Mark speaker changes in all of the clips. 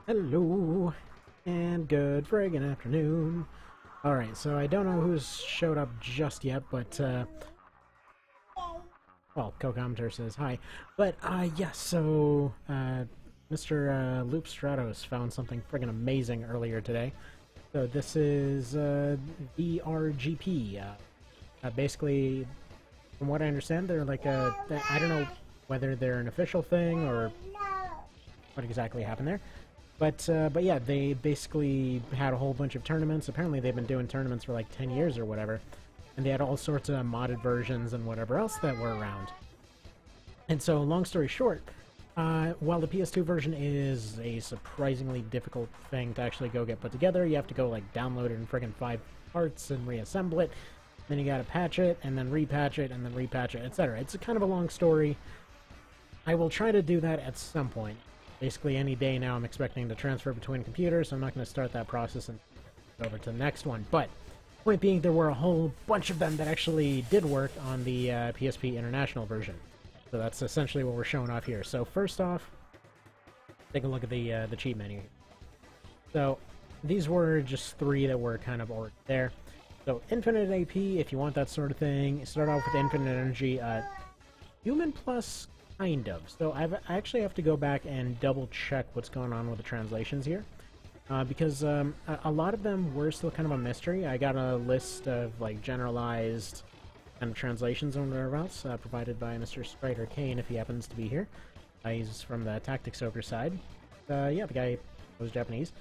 Speaker 1: Hello, and good friggin' afternoon. Alright, so I don't know who's showed up just yet, but, well, co-commenter says hi. But, yes, so, Mr. Loop Stratos found something friggin' amazing earlier today. So this is, VGRP. Basically, from what I understand, they're like I don't know whether they're an official thing or what exactly happened there. But yeah, they basically had a whole bunch of tournaments. Apparently they've been doing tournaments for like 10 years or whatever. And they had all sorts of modded versions and whatever else that were around. And so, long story short, while the PS2 version is a surprisingly difficult thing to actually go get put together, you have to go like download it in friggin' 5 parts and reassemble it. Then you gotta patch it, and then repatch it, and then repatch it, etc. It's a kind of a long story. I will try to do that at some point. Basically, any day now I'm expecting to transfer between computers, so I'm not going to start that process and go over to the next one. But, point being, there were a whole bunch of them that actually did work on the PSP International version. So that's essentially what we're showing off here. So first off, take a look at the cheat menu. So, these were just 3 that were kind of already there. So, infinite AP, if you want that sort of thing. Start off with infinite energy. Human plus... kind of. So I actually have to go back and double check what's going on with the translations here. Because a lot of them were still kind of a mystery. I got a list of like generalized kind of translations on thereabouts, provided by Mr. Strider Kane if he happens to be here. He's from the Tactics Ogre side. Yeah, the guy was Japanese.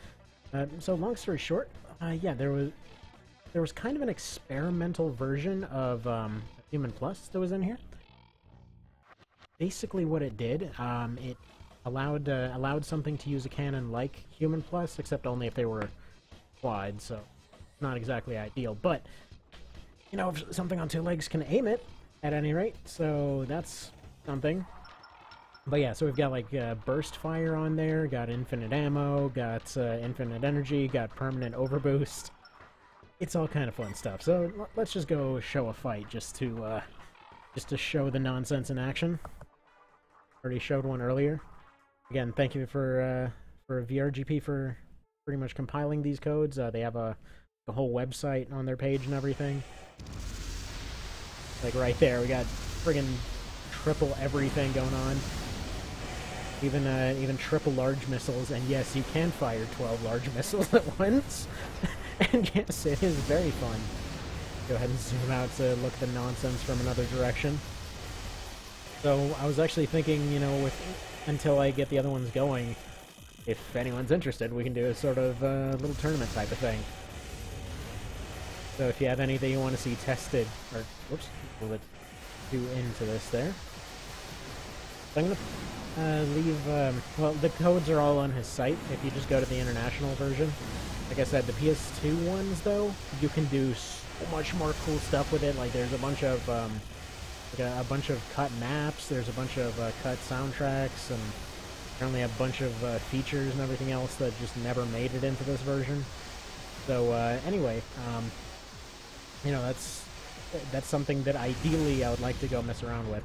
Speaker 1: So long story short, yeah, there was kind of an experimental version of Human Plus that was in here. Basically what it did, it allowed something to use a cannon like Human Plus, except only if they were quad, so not exactly ideal. But, you know, if something on 2 legs can aim it, at any rate, so that's something. But yeah, so we've got like burst fire on there, got infinite ammo, got infinite energy, got permanent overboost. It's all kind of fun stuff. So let's just go show a fight just to show the nonsense in action. Already showed one earlier. Again, thank you for VRGP for pretty much compiling these codes. They have a whole website on their page and everything. Like right there, we got friggin' triple everything going on. Even triple large missiles, and yes, you can fire 12 large missiles at once. And yes, it is very fun. Go ahead and zoom out to look at the nonsense from another direction. So I was actually thinking, you know, until I get the other ones going, if anyone's interested, we can do a sort of little tournament type of thing. So if you have any that you want to see tested, or whoops, a little bit too into this there. So I'm gonna leave. Well, the codes are all on his site. If you just go to the international version, like I said, the PS2 ones though, you can do so much more cool stuff with it. Like there's a bunch of cut maps, there's a bunch of cut soundtracks, and apparently a bunch of features and everything else that just never made it into this version. So anyway, you know, that's something that ideally I would like to go mess around with.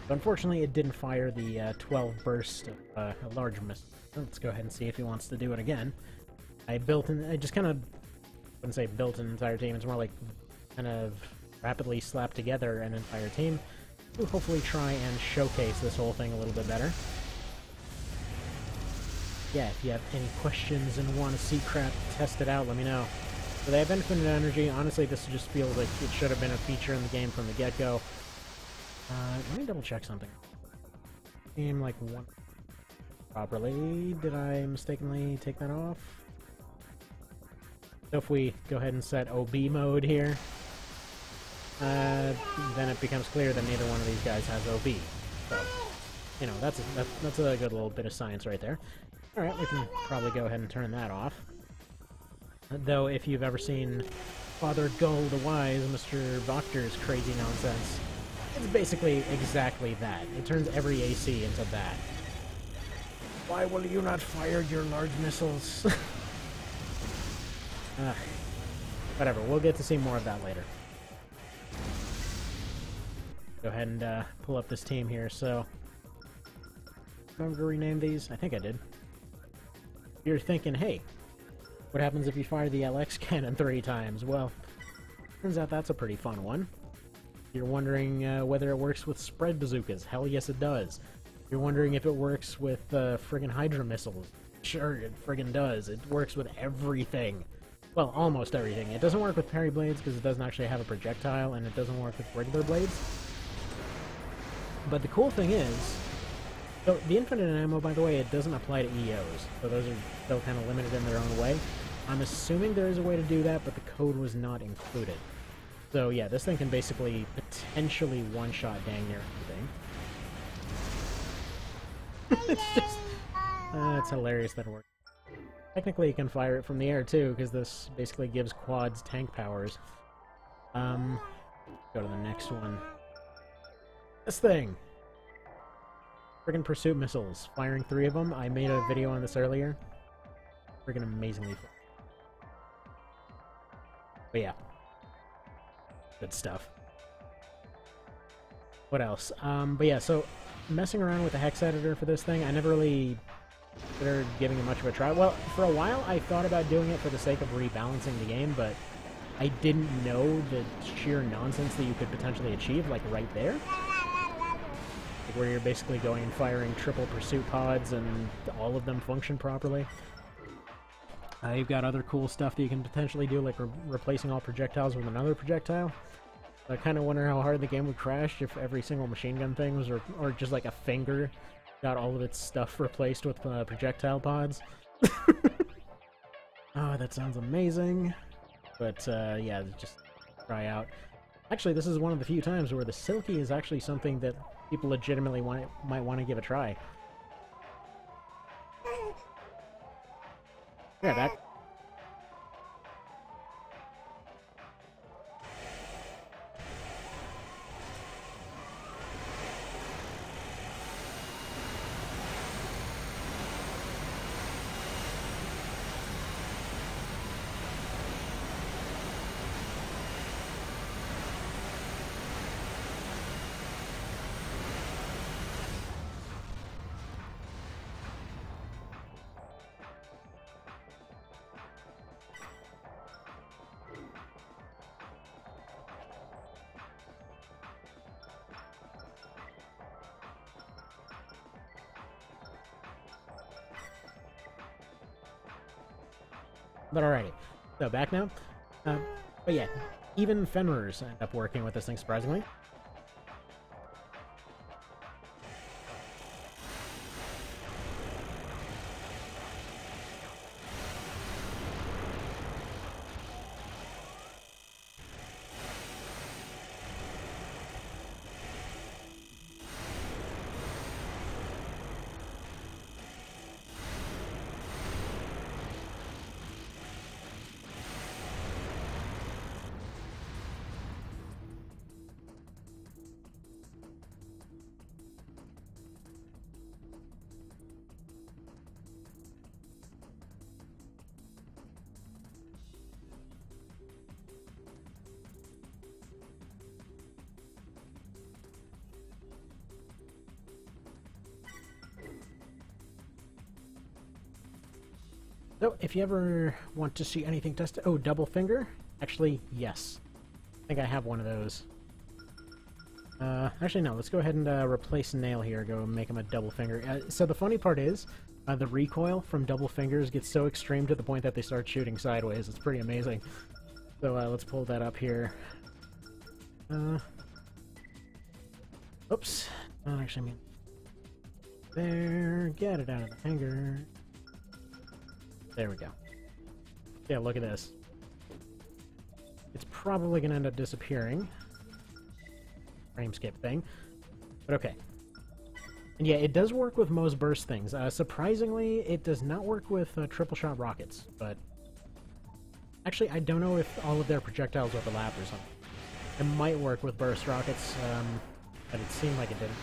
Speaker 1: But unfortunately, it didn't fire the 12 burst large missile. Let's go ahead and see if he wants to do it again. I just kind of, wouldn't say built an entire team, it's more like kind of rapidly slap together an entire team to hopefully try and showcase this whole thing a little bit better. Yeah, if you have any questions and want to see crap tested out, let me know. So they have infinite energy. Honestly, this just feels like it should have been a feature in the game from the get-go. Let me double check something. Aim like one properly. Did I mistakenly take that off? So if we go ahead and set OB mode here, then it becomes clear that neither one of these guys has OB. So, you know, that's a good little bit of science right there. Alright, we can probably go ahead and turn that off. Though, if you've ever seen Father Gull the Wise, Mr. Voctor's crazy nonsense, it's basically exactly that. It turns every AC into that. Why will you not fire your large missiles? Whatever, we'll get to see more of that later. Go ahead and pull up this team here, so... Remember to rename these? I think I did. You're thinking, hey, what happens if you fire the LX cannon 3 times? Well, turns out that's a pretty fun one. You're wondering whether it works with spread bazookas. Hell yes it does. You're wondering if it works with friggin' Hydra missiles. Sure, it friggin' does. It works with everything. Well, almost everything. It doesn't work with parry blades because it doesn't actually have a projectile, and it doesn't work with regular blades. But the cool thing is, so the infinite ammo, by the way, it doesn't apply to EOs, so those are still kind of limited in their own way. I'm assuming there is a way to do that, but the code was not included. So yeah, this thing can basically potentially one-shot dang near anything. It's just... it's hilarious that it works. Technically, you can fire it from the air, too, because this basically gives quads tank powers. Go to the next one. This thing! Friggin' pursuit missiles. Firing 3 of them. I made a video on this earlier. Friggin' amazingly fun. But yeah. Good stuff. What else? But yeah, so messing around with the hex editor for this thing, I never really considered giving it much of a try. Well, for a while I thought about doing it for the sake of rebalancing the game, but I didn't know the sheer nonsense that you could potentially achieve, like right there. Like where you're basically going and firing triple pursuit pods and all of them function properly. You've got other cool stuff that you can potentially do, like replacing all projectiles with another projectile. I kind of wonder how hard the game would crash if every single machine gun thing was, or just like a finger got all of its stuff replaced with projectile pods. Oh, that sounds amazing. But yeah, just try out. Actually, this is one of the few times where the Silky is actually something that people legitimately might want to give a try. Yeah, that. But alrighty, so back now. But yeah, even Fenrir's end up working with this thing, surprisingly. So, if you ever want to see anything tested... Oh, double finger? Actually, yes. I think I have one of those. Actually, no. Let's go ahead and replace Nail here. Go make him a double finger. So the funny part is, the recoil from double fingers gets so extreme to the point that they start shooting sideways. It's pretty amazing. So let's pull that up here. Oops. Actually, I mean... There. Get it out of the finger. There we go. Yeah, look at this. It's probably going to end up disappearing. Frame skip thing. But okay. And yeah, it does work with most burst things. Surprisingly, it does not work with triple shot rockets, but... Actually, I don't know if all of their projectiles overlap or something. It might work with burst rockets, but it seemed like it didn't.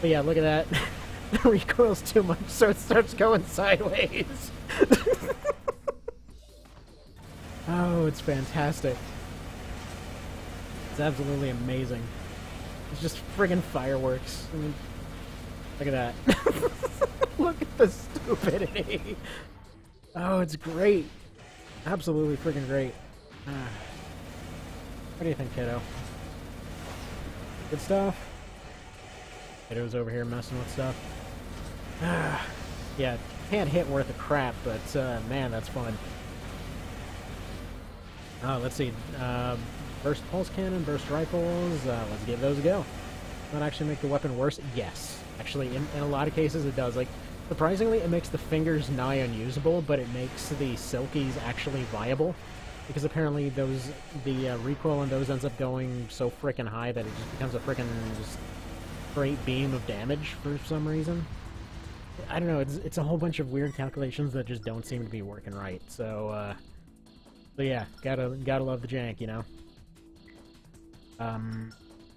Speaker 1: But yeah, look at that. The recoil's too much, so it starts going sideways. Oh, it's fantastic. It's absolutely amazing. It's just friggin' fireworks. I mean, look at that. Look at the stupidity. Oh, it's great. Absolutely freaking great. What do you think, kiddo? Good stuff? Kiddo's over here messing with stuff. Yeah, can't hit worth a crap, but man, that's fun. Let's see. Burst pulse cannon, burst rifles. Let's give those a go. Not actually make the weapon worse? Yes. Actually, in a lot of cases it does. Like, surprisingly, it makes the fingers nigh unusable, but it makes the silkies actually viable. Because apparently the recoil on those ends up going so frickin' high that it just becomes a frickin' just straight beam of damage for some reason. I don't know, it's a whole bunch of weird calculations that just don't seem to be working right. So yeah, gotta love the jank, you know.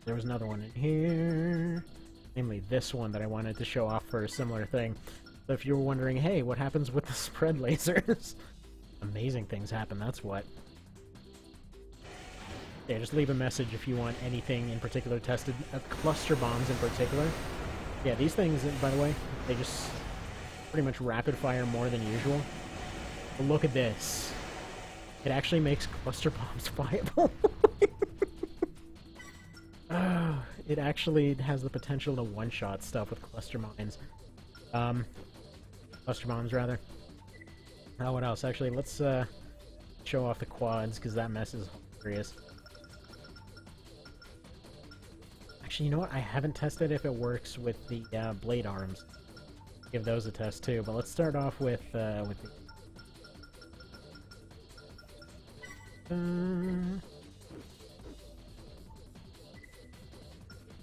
Speaker 1: There was another one in here, namely this one that I wanted to show off for a similar thing. So if you were wondering, hey, what happens with the spread lasers? Amazing things happen, that's what. Yeah, just leave a message if you want anything in particular tested. Cluster bombs in particular. Yeah, these things, by the way, they just pretty much rapid fire more than usual. But look at this. It actually makes cluster bombs viable. It actually has the potential to one-shot stuff with cluster mines. Cluster bombs, rather. Oh, what else? Actually, let's show off the quads, because that mess is hilarious. Actually, you know what? I haven't tested if it works with the blade arms. Give those a test, too. But let's start off with the...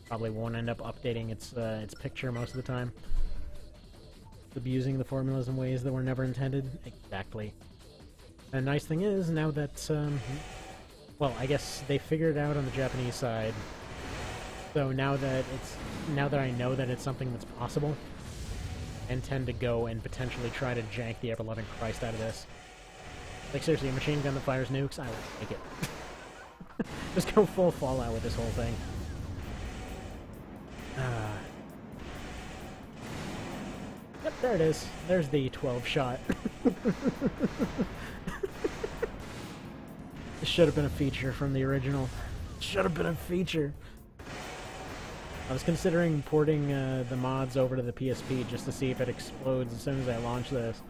Speaker 1: Probably won't end up updating its picture most of the time. Abusing the formulas in ways that were never intended. Exactly. And the nice thing is, now that, well, I guess they figured it out on the Japanese side. So now that I know that it's something that's possible, I intend to go and potentially try to jank the ever-loving Christ out of this. Like, seriously, a machine gun that fires nukes? I will take it. Just go full Fallout with this whole thing. Yep, there it is. There's the 12-shot. This should have been a feature from the original. Should have been a feature. I was considering porting the mods over to the PSP just to see if it explodes as soon as I launch this.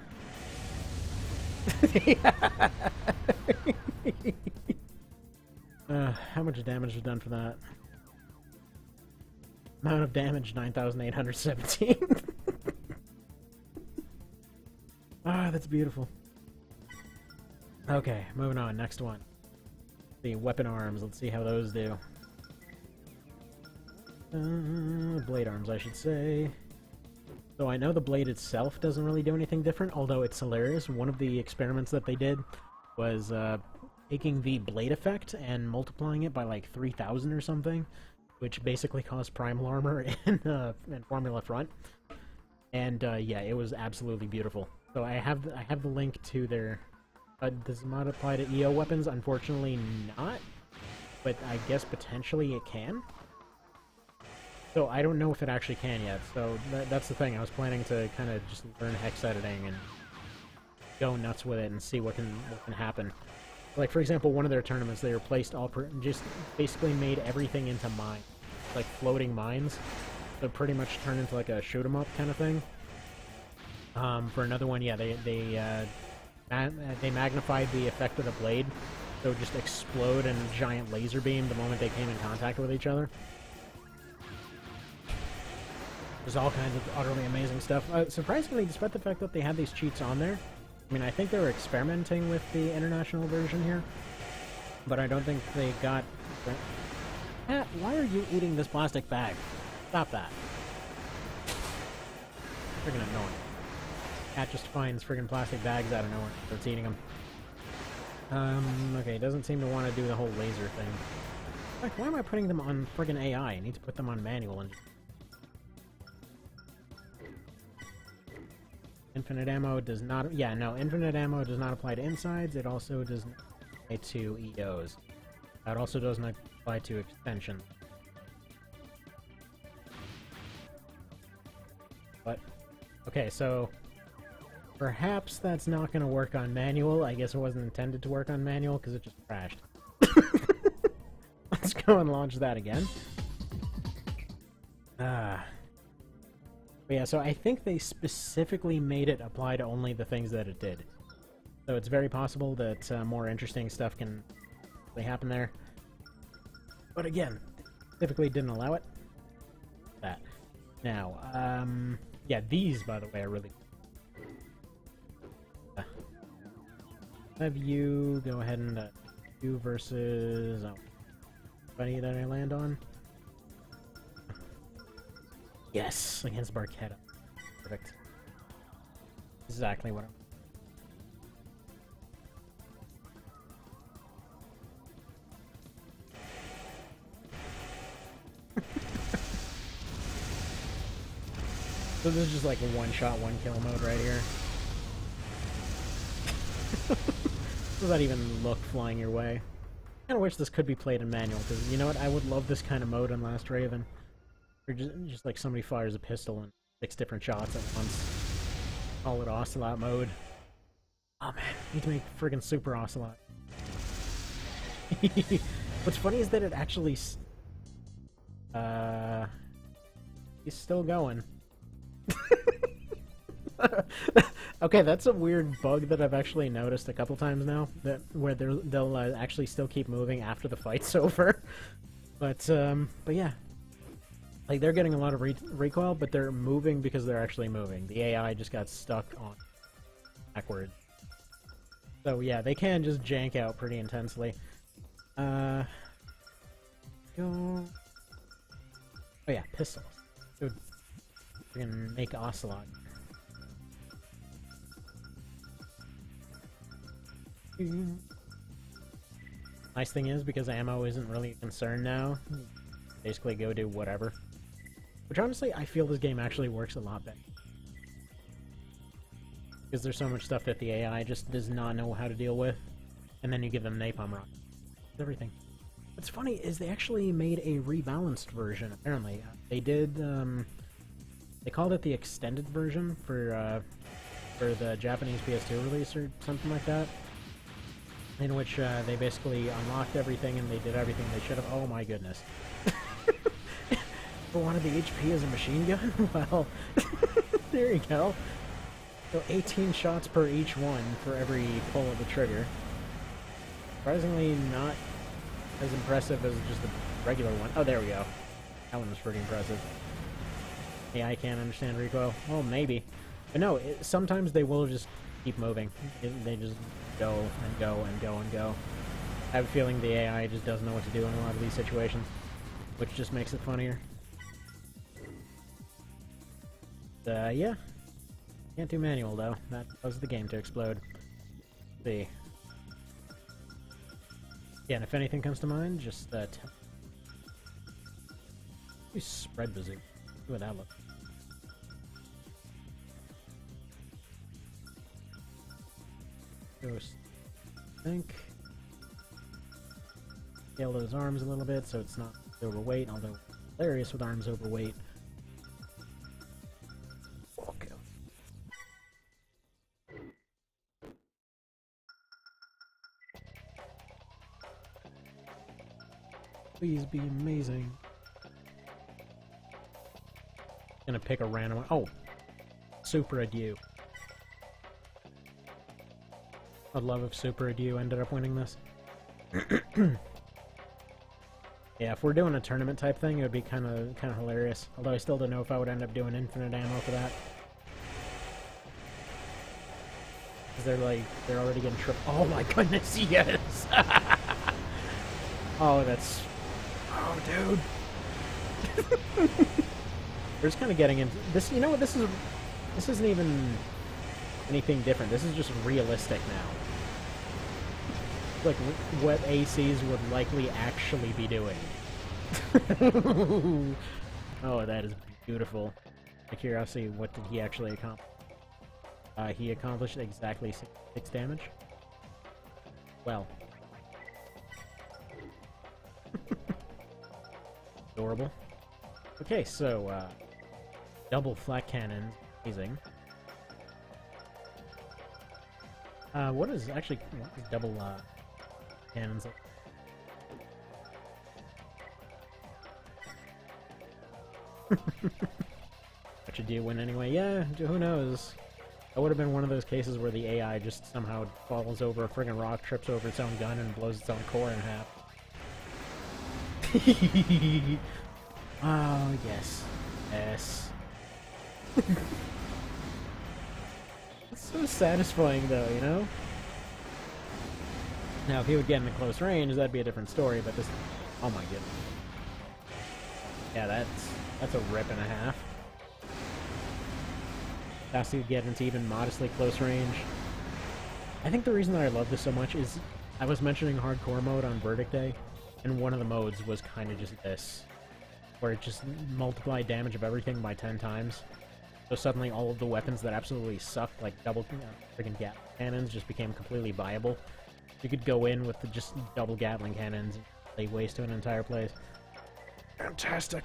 Speaker 1: How much damage was done for that? Amount of damage, 9,817. Ah, that's beautiful. Okay, moving on. Next one. The weapon arms. Let's see how those do. Blade arms, I should say. So I know the blade itself doesn't really do anything different, although it's hilarious. One of the experiments that they did was taking the blade effect and multiplying it by like 3,000 or something, which basically caused primal armor in Formula Front. And yeah, it was absolutely beautiful. So I have the link to their... does the mod apply to EO weapons? Unfortunately not, but I guess potentially it can. So I don't know if it actually can yet, so that's the thing. I was planning to kind of just learn hex editing and go nuts with it and see what can happen. Like, for example, one of their tournaments, they replaced just basically made everything into mines. Like floating mines. So pretty much turned into like a shoot 'em up kind of thing. For another one, yeah, they magnified the effect of the blade, so it would just explode in a giant laser beam the moment they came in contact with each other. There's all kinds of utterly amazing stuff. Surprisingly, despite the fact that they had these cheats on there, I mean, I think they were experimenting with the international version here, but I don't think they got... Pat, why are you eating this plastic bag? Stop that. Friggin' annoying. Cat just finds friggin' plastic bags out of nowhere, so it's eating them. Okay, doesn't seem to want to do the whole laser thing. In fact, why am I putting them on friggin' AI? I need to put them on manual and... Infinite ammo does not... Yeah, no, infinite ammo does not apply to insides. It also does not apply to EOs. It also does not apply to extension. But, okay, so... Perhaps that's not going to work on manual. I guess it wasn't intended to work on manual because it just crashed. Let's go and launch that again. But yeah, so I think they specifically made it apply to only the things that it did. So it's very possible that more interesting stuff can happen there. But again, specifically didn't allow it. That. Now, yeah, these, by the way, are really... have you go ahead and you versus... anybody that I land on? Yes, against Barchetta. Perfect. Exactly what I'm... So this is just like a one-shot, one-kill mode right here. Without even look flying your way. I kinda wish this could be played in manual, because you know what? I would love this kind of mode in Last Raven. Or just like somebody fires a pistol and 6 different shots at once. Call it Ocelot mode. Oh man, I need to make friggin' Super Ocelot. What's funny is that it actually... he's still going. Okay, that's a weird bug that I've actually noticed a couple times now, that where they'll actually still keep moving after the fight's over. But yeah. Like, they're getting a lot of recoil, but they're moving because they're actually moving. The AI just got stuck on backward. So yeah, they can just jank out pretty intensely. Go... Oh yeah, pistols. So we can make Ocelot. Nice thing is, because ammo isn't really a concern now, basically go do whatever. Which honestly, I feel this game actually works a lot better. Because there's so much stuff that the AI just does not know how to deal with, and then you give them napalm rockets. Everything. What's funny is they actually made a rebalanced version, apparently. They did, they called it the extended version for the Japanese PS2 release or something like that. In which they basically unlocked everything and they did everything they should have. Oh my goodness. For one of the HP as a machine gun? Well, there you go. So 18 shots per each one for every pull of the trigger. Surprisingly not as impressive as just the regular one. Oh, there we go. That one was pretty impressive. Yeah, I can't understand recoil. Well, maybe. But no, sometimes they will just keep moving. They just go and go and go and go. I have a feeling the AI just doesn't know what to do in a lot of these situations, which just makes it funnier. Yeah. Can't do manual, though. That caused the game to explode. Let's see. Yeah, and if anything comes to mind, just, you spread bazooka. See what that looks like. Ghost. Think. Scale those arms a little bit so it's not overweight, although hilarious with arms overweight. Okay. Please be amazing. Gonna pick a random one. Oh! Super Adieu. I'd love if Super Adieu ended up winning this. Yeah, if we're doing a tournament type thing, it would be kind of hilarious. Although I still don't know if I would end up doing infinite ammo for that. Because they're already getting tripped. Oh my goodness, yes! Oh, that's... Oh, dude! We're just kind of getting into... This, you know what, this isn't even anything different. This is just realistic now. Like, what ACs would likely actually be doing. Oh, that is beautiful. My curiosity, what did he actually accomplish? He accomplished exactly 6 damage. Well. Adorable. Okay, so, double flat cannon, amazing. What is actually what is double cannons? What you do win anyway? Yeah, who knows? That would have been one of those cases where the AI just somehow falls over a friggin' rock, trips over its own gun, and blows its own core in half. Oh, yes. Yes. It's so satisfying, though, you know? Now, if he would get into close range, that'd be a different story, but this... Oh my goodness. Yeah, that's a rip and a half. Has to get into even modestly close range. I think the reason that I love this so much is I was mentioning hardcore mode on Verdict Day, and one of the modes was kind of just this, where it just multiplied damage of everything by 10 times. So suddenly all of the weapons that absolutely sucked, like double friggin' Gatling cannons, just became completely viable. You could go in with just double Gatling cannons and lay waste to an entire place. Fantastic!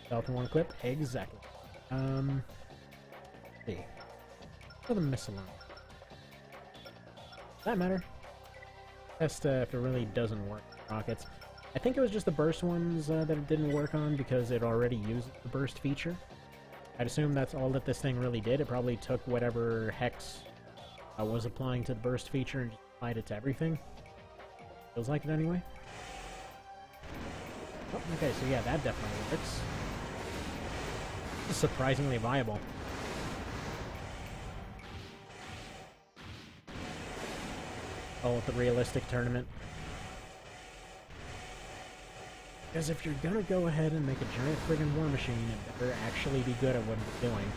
Speaker 1: Stealth in one clip? Exactly. See. For the missile line. Does that matter? Test if it really doesn't work. Rockets. I think it was just the burst ones that it didn't work on because it already used the burst feature. I'd assume that's all that this thing really did. It probably took whatever Hex was applying to the burst feature and just applied it to everything. Feels like it anyway. Oh, okay, so yeah, that definitely works. It's surprisingly viable. Call it the realistic tournament. Because if you're gonna go ahead and make a giant friggin' war machine, it better actually be good at what it's doing.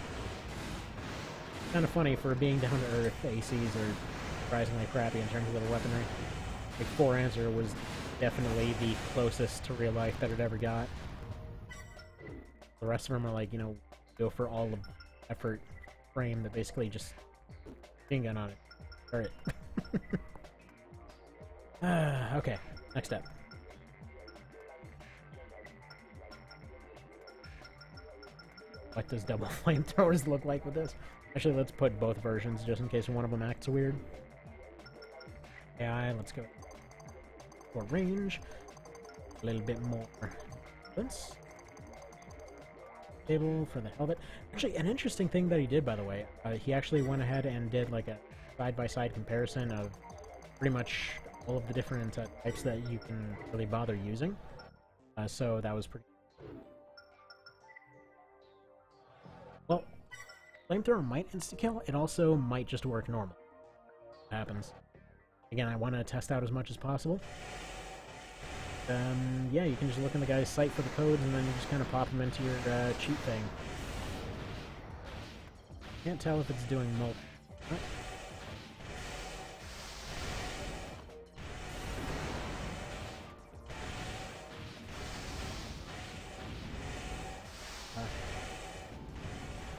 Speaker 1: Kind of funny for being down to earth. ACs are surprisingly crappy in terms of the weaponry. Like 4 Answer was definitely the closest to real life that it ever got. The rest of them are like, you know, go for all the effort frame that basically just machine gun on it. Alright. Okay, next step. What does double flamethrowers look like with this? Actually, let's put both versions just in case one of them acts weird. AI, let's go for range. A little bit more. Let's table for the hell of it. Actually, an interesting thing that he did, by the way, he actually went ahead and did like a side-by-side comparison of pretty much all of the different types that you can really bother using. So that was pretty... Well, flamethrower might insta-kill. It also might just work normal. What happens. Again, I want to test out as much as possible. Yeah, you can just look in the guy's site for the codes, and then you just kind of pop them into your cheat thing. Can't tell if it's doing multi. What?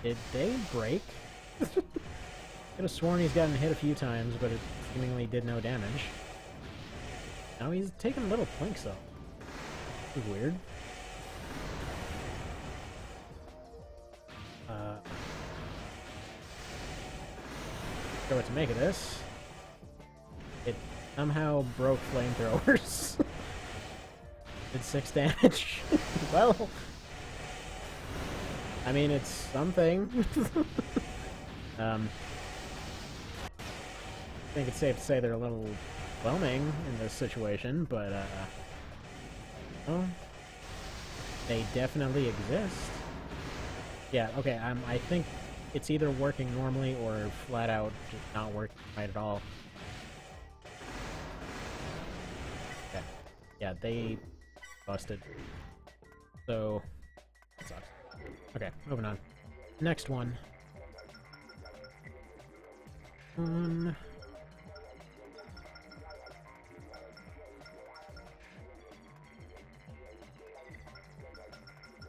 Speaker 1: Did they break? Could have sworn he's gotten hit a few times, but it seemingly did no damage. Now he's taking little plinks though. This is weird. Sure what to make of this. It somehow broke flamethrowers. Did 6 damage. Well, I mean, it's something. I think it's safe to say they're a little whelming in this situation, but, well, they definitely exist. Yeah, okay, I think it's either working normally or flat out just not working right at all. Okay. Yeah, they busted. So, that sucks. Okay, moving on. Next one.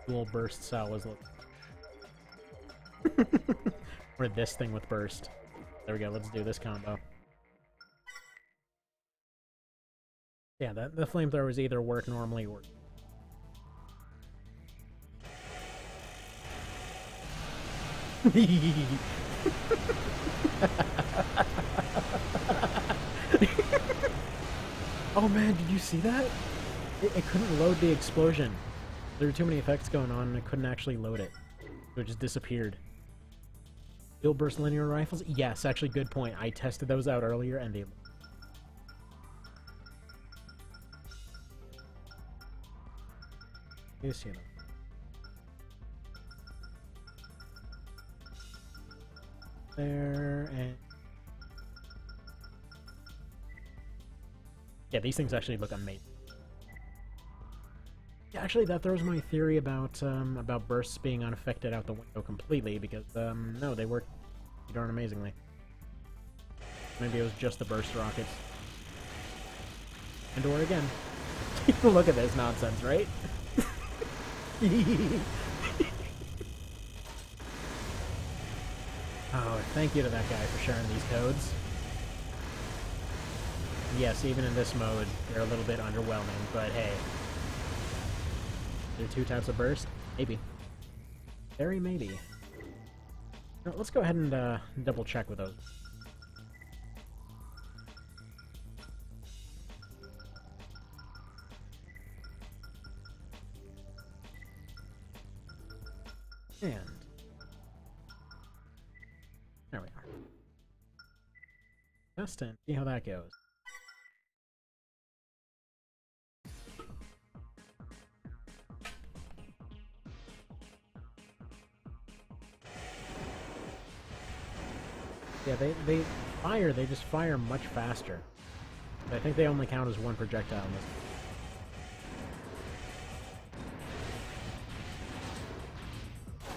Speaker 1: Dual burst cell was or this thing with burst. There we go, let's do this combo. Yeah, the flamethrowers either work normally or... Oh man, did you see that? It couldn't load the explosion. There were too many effects going on and it couldn't actually load it. So it just disappeared. Field burst linear rifles? Yes, actually good point. I tested those out earlier and they... You see them. There, and... Yeah, these things actually look amazing. Yeah, actually, that throws my theory about bursts being unaffected out the window completely, because, no, they work darn amazingly. Maybe it was just the burst rockets. And or again. Look at this nonsense, right? Oh, thank you to that guy for sharing these codes. Yes, even in this mode, they're a little bit underwhelming, but hey. There are two types of burst? Maybe. Very maybe. No, let's go ahead and double check with those. And there we are. Test and see how that goes. Yeah, they just fire much faster. I think they only count as one projectile in this.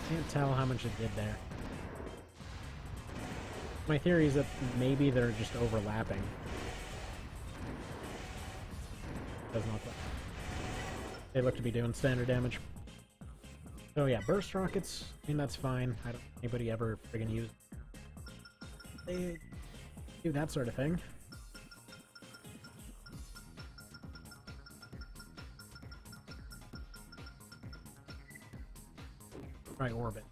Speaker 1: Can't tell how much it did there. My theory is that maybe they're just overlapping. Doesn't look like they look to be doing standard damage. So yeah, burst rockets, I mean that's fine. I don't think anybody ever friggin' use they do that sort of thing. Try orbit.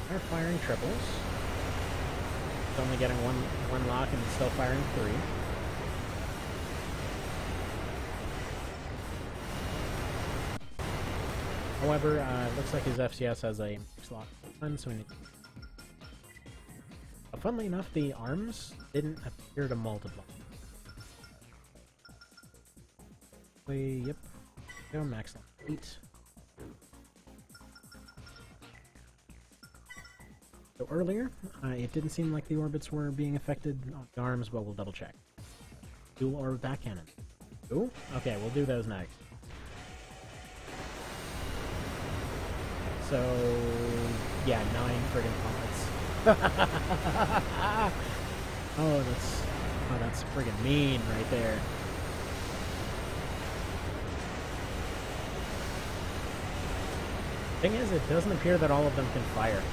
Speaker 1: They're firing triples. It's only getting one lock and still firing 3. However, it looks like his FCS has a max lock one, so we need... Funnily enough, the arms didn't appear to multiply. Yep. Go max lock 8. So earlier, it didn't seem like the orbits were being affected on the arms, but we'll double check. Dual orbit back cannon. Ooh, okay, we'll do those next. So, yeah, 9 friggin' pods. Oh, that's friggin' mean right there. Thing is, it doesn't appear that all of them can fire.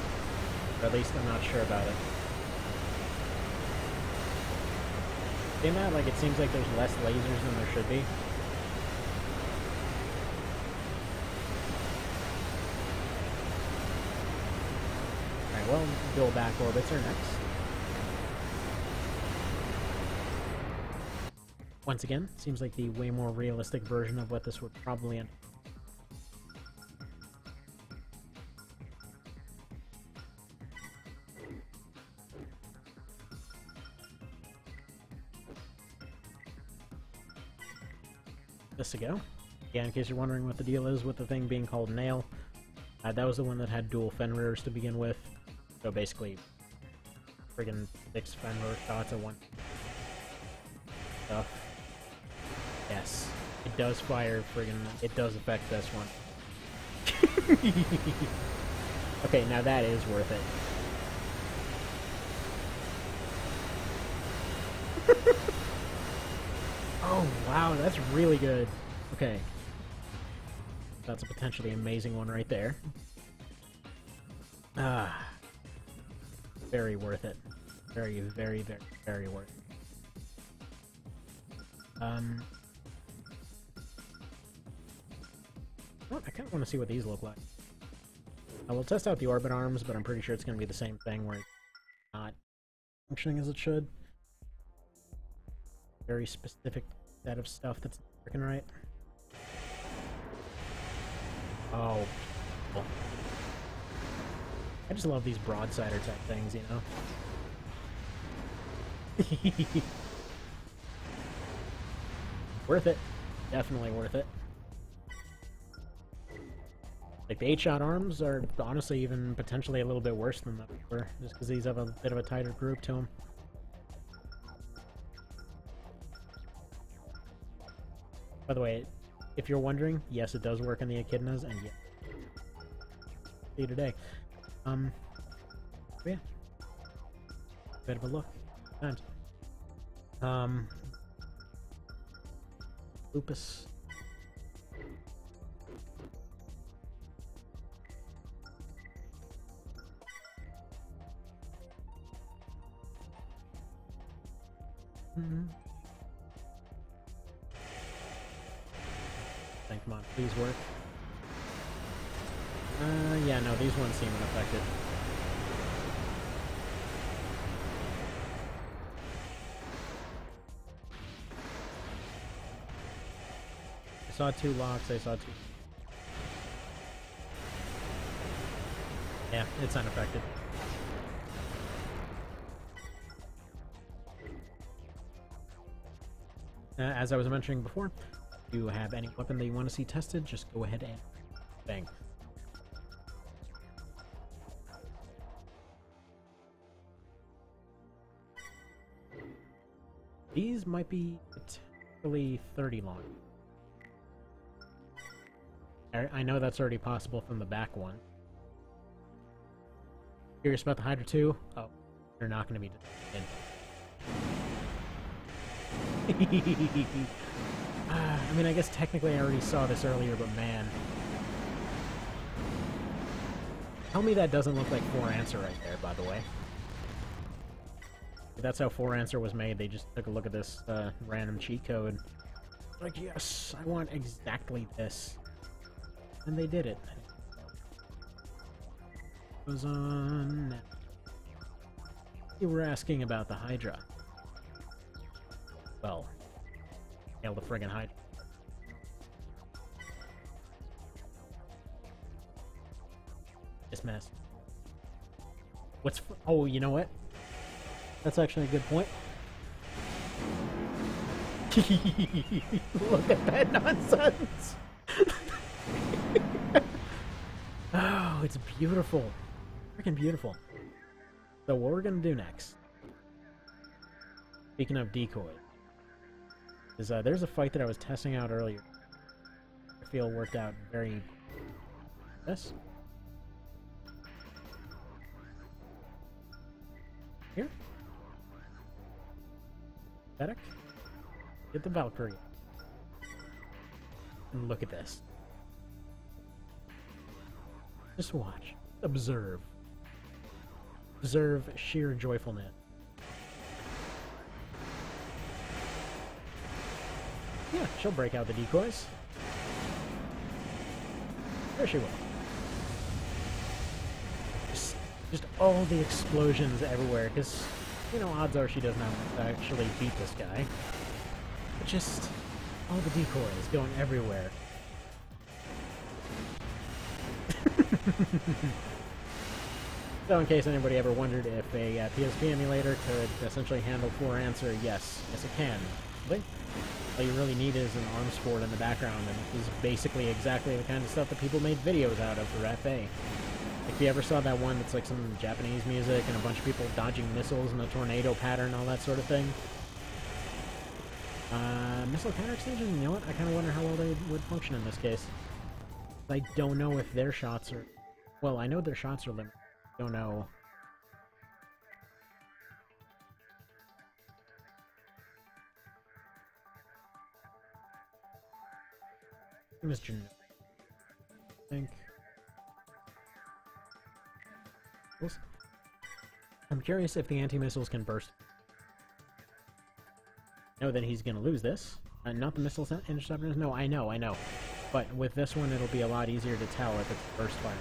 Speaker 1: Or at least I'm not sure about it. In that, like, it seems like there's less lasers than there should be. Alright, well, dual back orbits are next. Once again, seems like the way more realistic version of what this would probably end. This to go. Yeah, in case you're wondering what the deal is with the thing being called Nail, that was the one that had dual Fenrir's to begin with. So basically, friggin' 6 Fenrir shots at one. Stuff. Yes, it does fire friggin'. It does affect this one. Okay, now that is worth it. Oh, wow, that's really good. Okay. That's a potentially amazing one right there. Ah. Very worth it. Very, very, very, very worth it. I kind of want to see what these look like. I will test out the orbit arms, but I'm pretty sure it's going to be the same thing where it's not functioning as it should. Very specific set of stuff that's not working right. Oh. Cool. I just love these broadsider type things, you know? Worth it. Definitely worth it. Like, the 8-shot arms are honestly even potentially a little bit worse than they were, just because these have a bit of a tighter group to them. By the way, if you're wondering, yes, it does work on the echidnas, and yeah. See you today. Yeah. Bit of a look. And, lupus. Come on, please work. Yeah, no, these ones seem unaffected. I saw 2 locks, I saw 2. Yeah, it's unaffected. As I was mentioning before, if you have any weapon that you want to see tested, just go ahead and bang. These might be potentially 30 long. I know that's already possible from the back one. Curious about the Hydra 2? Oh, you're not going to be detected. I mean, I guess technically I already saw this earlier, but man. Tell me that doesn't look like 4-answer right there, by the way. If that's how 4-answer was made, they just took a look at this random cheat code. Like, yes, I want exactly this. And they did it. It was on... You were asking about the Hydra. Well, hail the friggin' Hydra. This mess. Oh, you know what? That's actually a good point. Look at that nonsense! Oh, it's beautiful. Freaking beautiful. So what we're gonna do next, speaking of decoy, is there's a fight that I was testing out earlier. I feel worked out very... Yes? Here? Pathetic? Get the Valkyrie. And look at this. Just watch. Observe. Observe sheer joyfulness. Yeah, she'll break out the decoys. There she will. Just all the explosions everywhere, because, you know, odds are she does not actually beat this guy. But just all the decoys going everywhere. So in case anybody ever wondered if a PSP emulator could essentially handle 4-answer, yes. Yes, it can. But all you really need is an arms port in the background, and this is basically exactly the kind of stuff that people made videos out of for FA. If you ever saw that one that's like some Japanese music and a bunch of people dodging missiles in a tornado pattern, all that sort of thing. Missile counter extension, you know what? I kind of wonder how well they would function in this case. I don't know if their shots are... Well, I know their shots are limited. I don't know... Mr. I think... I'm curious if the anti-missiles can burst. I know that he's gonna lose this. Not the missile interceptors? No, I know. But with this one, it'll be a lot easier to tell if it's burst fire.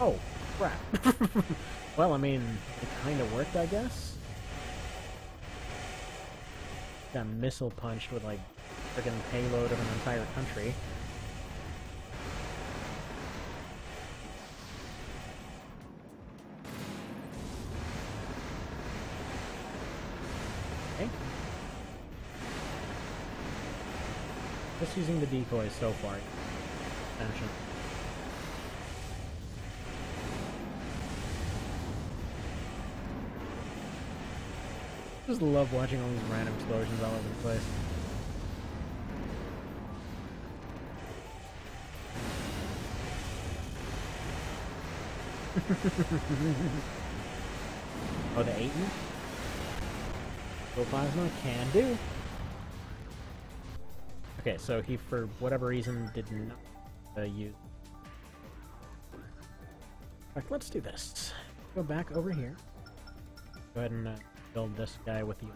Speaker 1: Oh, crap. Well, I mean, it kind of worked, I guess. Got missile punched with, like, friggin' payload of an entire country. Okay. Just using the decoys so far. Attention. Just love watching all these random explosions all over the place. Oh, the Aiden? Go plasma can do. Okay, so he, for whatever reason, did not use. In fact, let's do this. Go back over here. Go ahead and build this guy with you.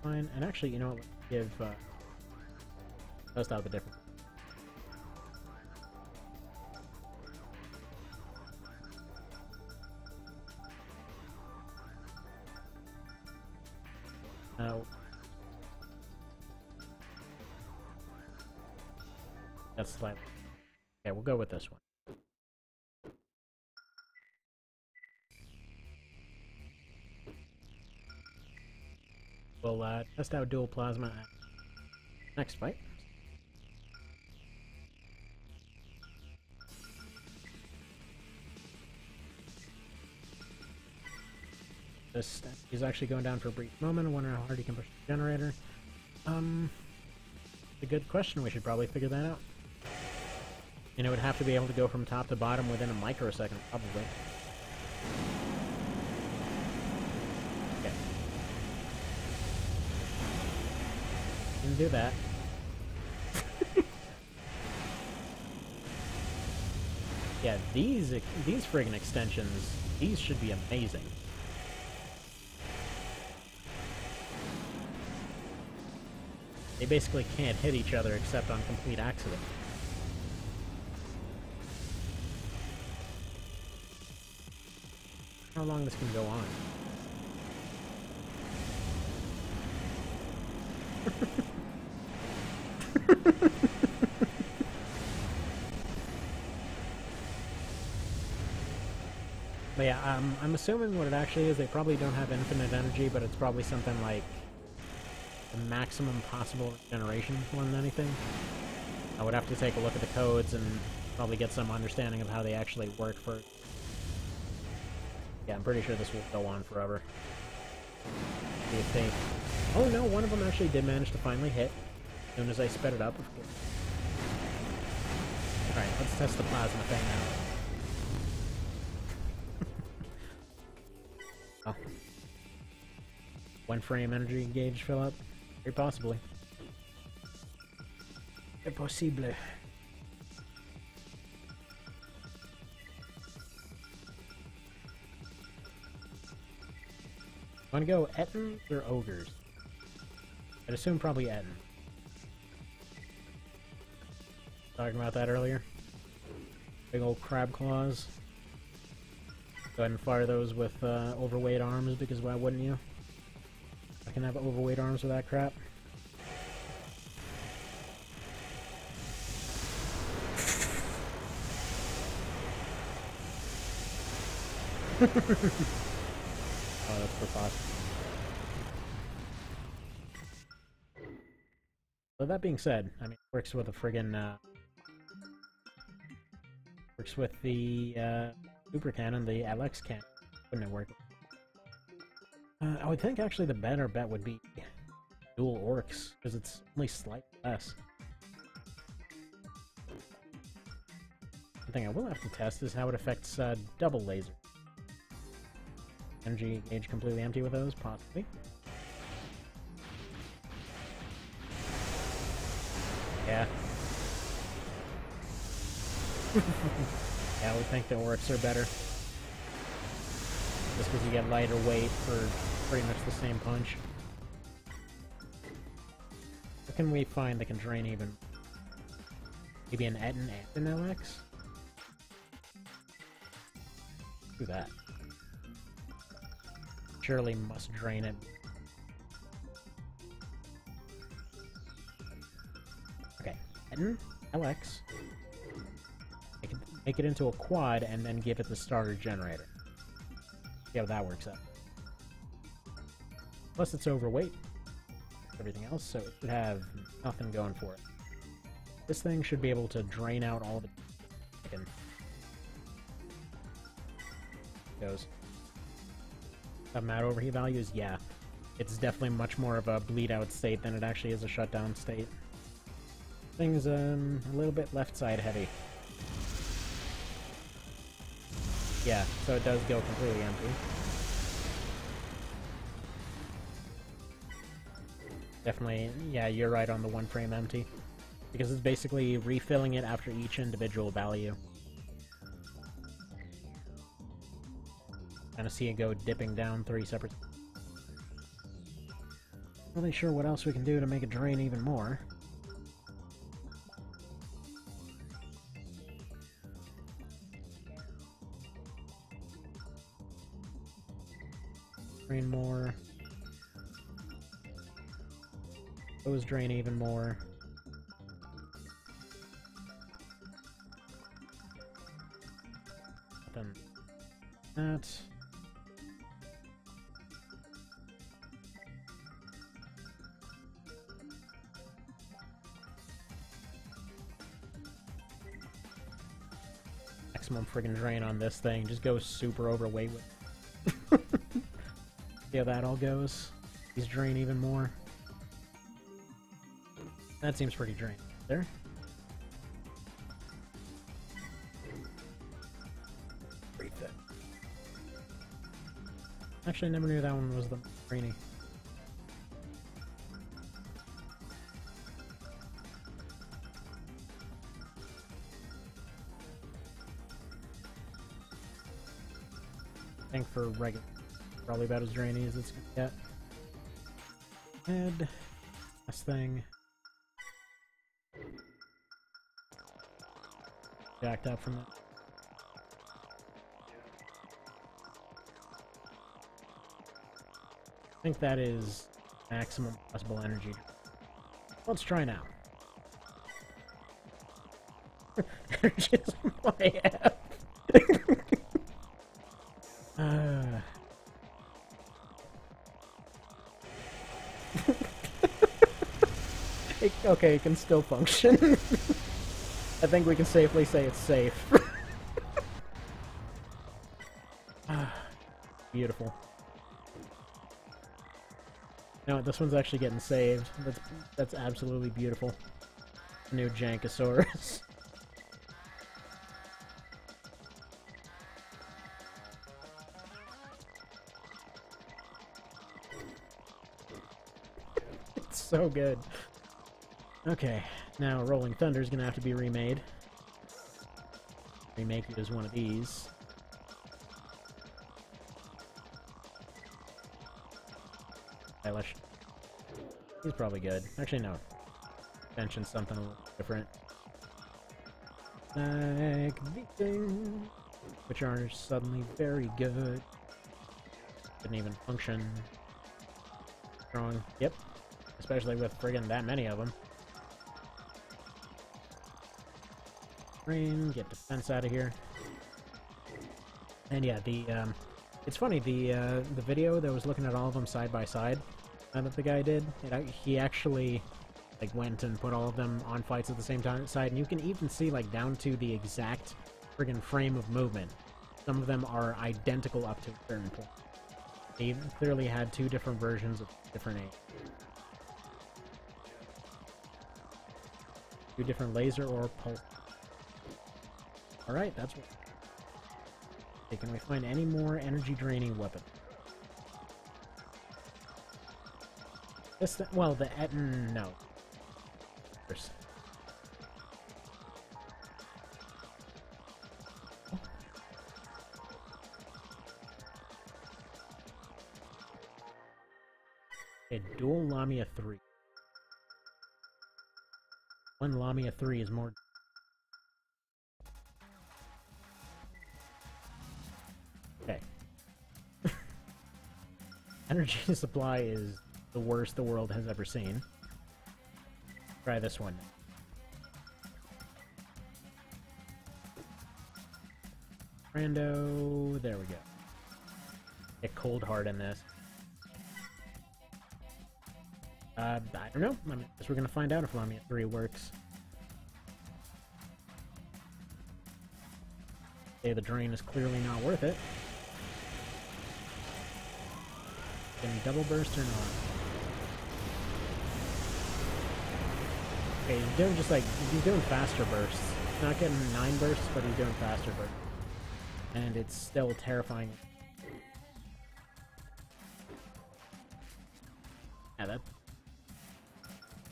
Speaker 1: Fine, and actually, you know what? Let's give test out the difference. That's slightly. Okay, we'll go with this one. We'll test out dual plasma at next fight. This is actually going down for a brief moment. I wonder how hard he can push the generator. It's a good question. We should probably figure that out. And it would have to be able to go from top to bottom within a microsecond, probably. Okay. Can do that. Yeah, these friggin' extensions, these should be amazing. They basically can't hit each other except on complete accident. How long this can go on? But yeah, I'm assuming what it actually is, they probably don't have infinite energy, but it's probably something like the maximum possible regeneration more than anything. I would have to take a look at the codes and probably get some understanding of how they actually work first. Yeah, I'm pretty sure this will go on forever. See if they... Oh no, one of them actually did manage to finally hit. As soon as I sped it up, of course. Alright, let's test the plasma thing now. Oh. One frame energy gauge fill up? Very possibly. Es posible. Want to go Ettins or Ogres? I'd assume probably Ettin. Talking about that earlier. Big old crab claws. Go ahead and fire those with overweight arms, because why wouldn't you? I can have overweight arms with that crap. Oh, that's preposterous. So that being said, I mean, it works with a friggin' works with the super cannon, the LX cannon. Wouldn't it work? I would think actually the better bet would be dual orcs, because it's only slightly less. The thing I will have to test is how it affects double laser. Energy gauge completely empty with those, possibly. Yeah. Yeah, I would think the orcs are better. This just because you get lighter weight for pretty much the same punch. What can we find that can drain even? Maybe an Etten and an LX? Do that. Surely must drain it. Okay, Etten, LX. Make it into a quad and then give it the starter generator. See how that works out. Plus it's overweight. Everything else, so it should have nothing going for it. This thing should be able to drain out all the... Goes. Mad overheat values? Yeah. It's definitely much more of a bleed out state than it actually is a shutdown state. Thing's a little bit left side heavy. Yeah, so it does go completely empty. Definitely, yeah, you're right on the one frame empty. Because it's basically refilling it after each individual value. Kind of see it go dipping down 3 separate... Not really sure what else we can do to make it drain even more. Drain more. Those drain even more. Then that. Maximum friggin' drain on this thing. Just goes super overweight with see how that all goes. These drain even more. That seems pretty drained. There. Pretty thick. Actually, I never knew that one was the rainy. I think for regular, probably about as drainy as it's gonna get. Head. Last thing. Jacked up from it. I think that is maximum possible energy. Let's try now. Energy is my F. Okay, it can still function. I think we can safely say it's safe. Beautiful. No, this one's actually getting saved. That's absolutely beautiful. New Jankosaurus. It's so good. Okay, now Rolling Thunder's gonna have to be remade. Remake it as one of these. Stylish. He's probably good. Actually, no. Mention something a little different. Like these things, which are suddenly very good. Didn't even function. Strong. Yep. Especially with friggin' that many of them. Get defense out of here. And yeah, it's funny, the video that was looking at all of them side by side that the guy did, he actually like went and put all of them on fights at the same side, and you can even see like down to the exact friggin' frame of movement. Some of them are identical up to a certain point. They clearly had 2 different versions of different aims. 2 different laser or pulse. Alright, that's what... Okay, can we find any more energy-draining weapon? This well, the Etten... no. First. dual Lamia 3. One Lamia 3 is more... Okay. Energy supply is the worst the world has ever seen. Try this one. Rando, there we go. Get cold hard in this. I don't know. I guess we're gonna find out if Lamia 3 works. Okay, the drain is clearly not worth it. Getting double burst or not? Okay, he's doing just like, he's doing faster bursts. He's not getting 9 bursts, but he's doing faster bursts. And it's still terrifying. Yeah, that...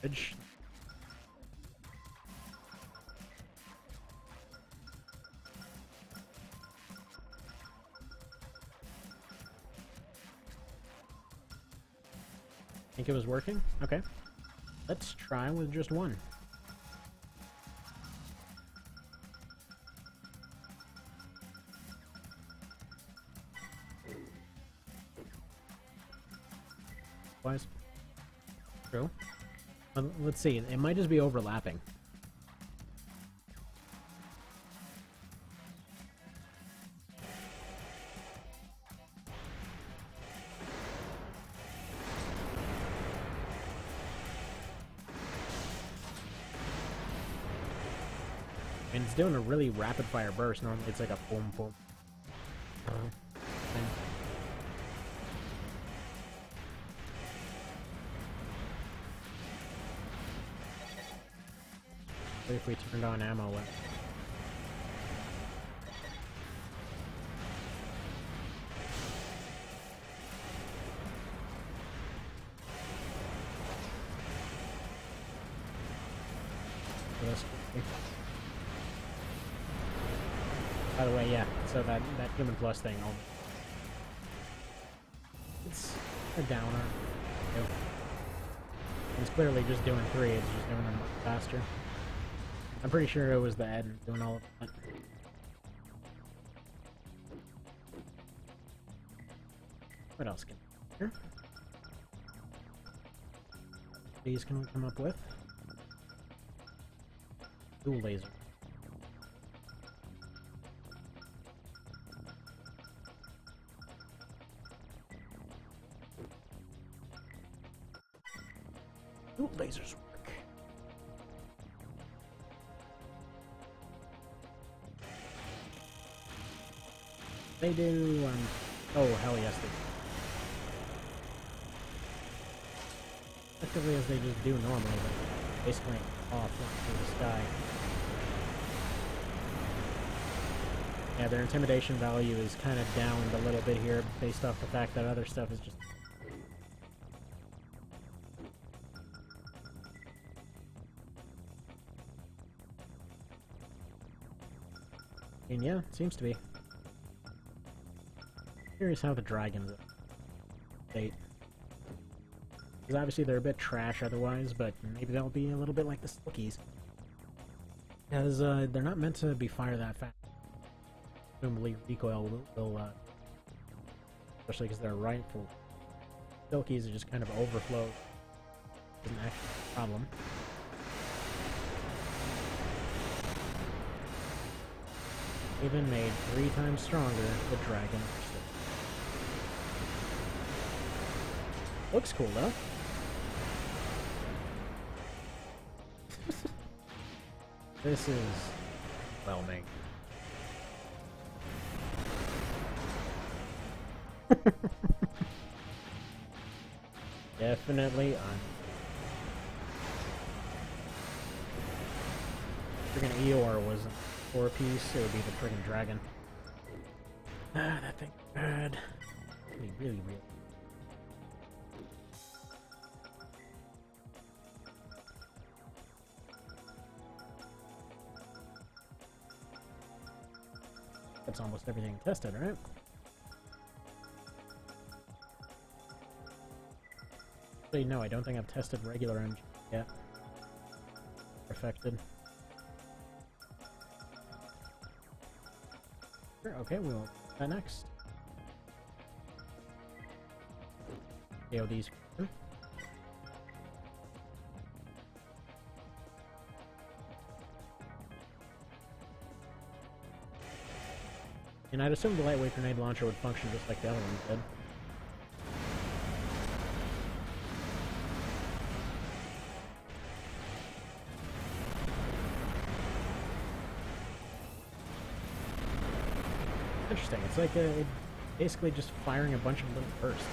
Speaker 1: Edge. Think it was working? Okay. Let's try with just one. Wise. True. Let's see. It might just be overlapping. And it's doing a really rapid fire burst. Normally it's like a boom boom thing. What if we turned on ammo left? By the way, yeah, so that human plus thing, it's a downer. It's clearly just doing 3, it's just doing them much faster. I'm pretty sure it was the Ed doing all of that. What else can we do here? These can we come up with? Dual laser. Dual lasers work. They do, oh hell yes they do. Effectively as they just do normally, but basically off through the sky. Yeah, their intimidation value is kind of downed a little bit here based off the fact that other stuff is just... And yeah, it seems to be. Curious how the dragons state. Because obviously they're a bit trash otherwise, but maybe they'll be a little bit like the Silkies. Because they're not meant to be fired that fast. Presumably recoil will especially because they're rifle. Silkies are just kind of overflow. Isn't actually a problem. Even made 3 times stronger, the dragon. Looks cool though. This is whelming. Definitely Friggin' Eeyore was a 4-piece, it would be the friggin' dragon. Ah, that thing bad. Really. That's almost everything tested, right? 'Cause Actually, no, I don't think I've tested regular engine yet. Affected. Sure, okay, we'll do that next. KO these. And I'd assume the lightweight grenade launcher would function just like the other ones did. Interesting. It's like basically just firing a bunch of little bursts.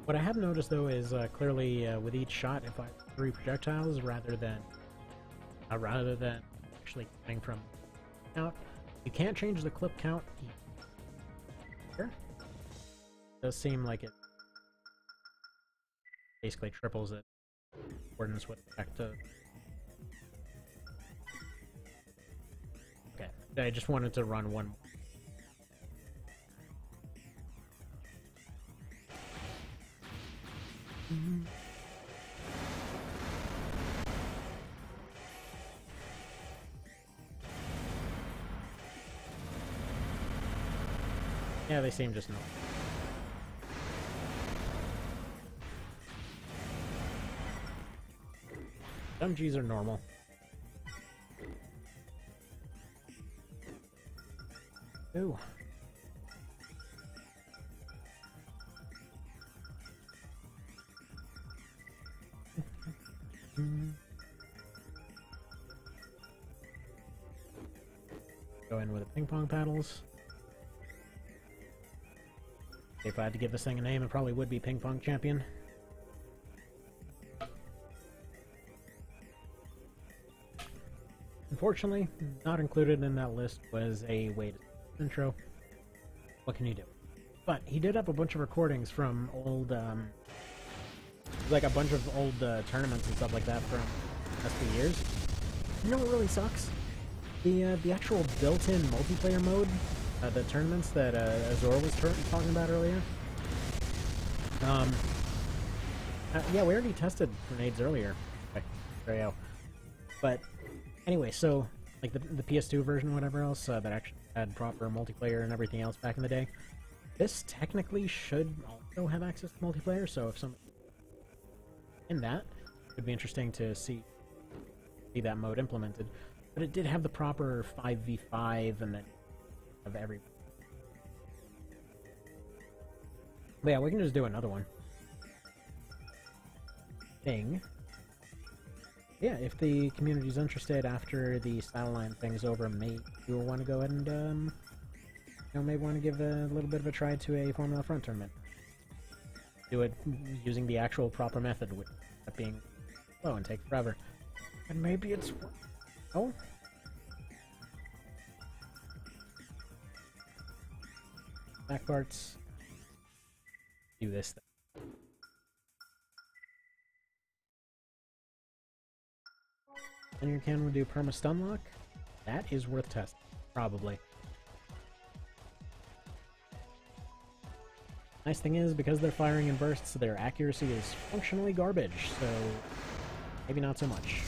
Speaker 1: What I have noticed though is clearly with each shot, if I 3 projectiles rather than actually coming from count, you can't change the clip count here. It does seem like it basically triples it. Accordance with effect to. Okay, I just wanted to run one more. Yeah, they seem just normal. Some Gs are normal. Ooh. Go in with the ping pong paddles. If I had to give this thing a name, it probably would be Ping Pong Champion. Unfortunately, not included in that list was a weighted intro. What can you do? But he did have a bunch of recordings from old, like a bunch of old tournaments and stuff like that from the last few years. You know what really sucks? The actual built-in multiplayer mode, the tournaments that Azor was talking about earlier. Yeah, we already tested grenades earlier. Okay, but anyway, so like the PS2 version or whatever else that actually had proper multiplayer and everything else back in the day, this technically should also have access to multiplayer. So if some in that, it would be interesting to see that mode implemented. But it did have the proper 5v5 and then of every. But yeah, we can just do another one. Thing. Yeah, if the community's interested after the style line thing's over, maybe you'll want to go ahead and, you know, maybe want to give a little bit of a try to a Formula Front tournament. Do it using the actual proper method, with that being slow and take forever. And maybe it's... Oh? Back parts. Do this thing. And your can will do perma stun lock. That is worth testing, probably. Nice thing is, because they're firing in bursts, their accuracy is functionally garbage, so maybe not so much.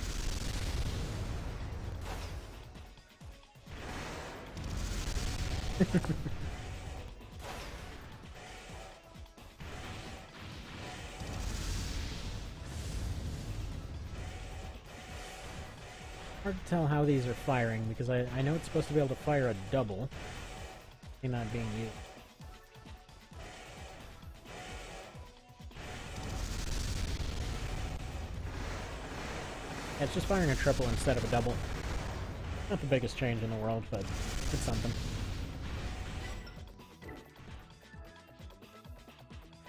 Speaker 1: Hard to tell how these are firing, because I know it's supposed to be able to fire a double. Maybe not being used. Yeah, it's just firing a triple instead of a double. Not the biggest change in the world, but it's something.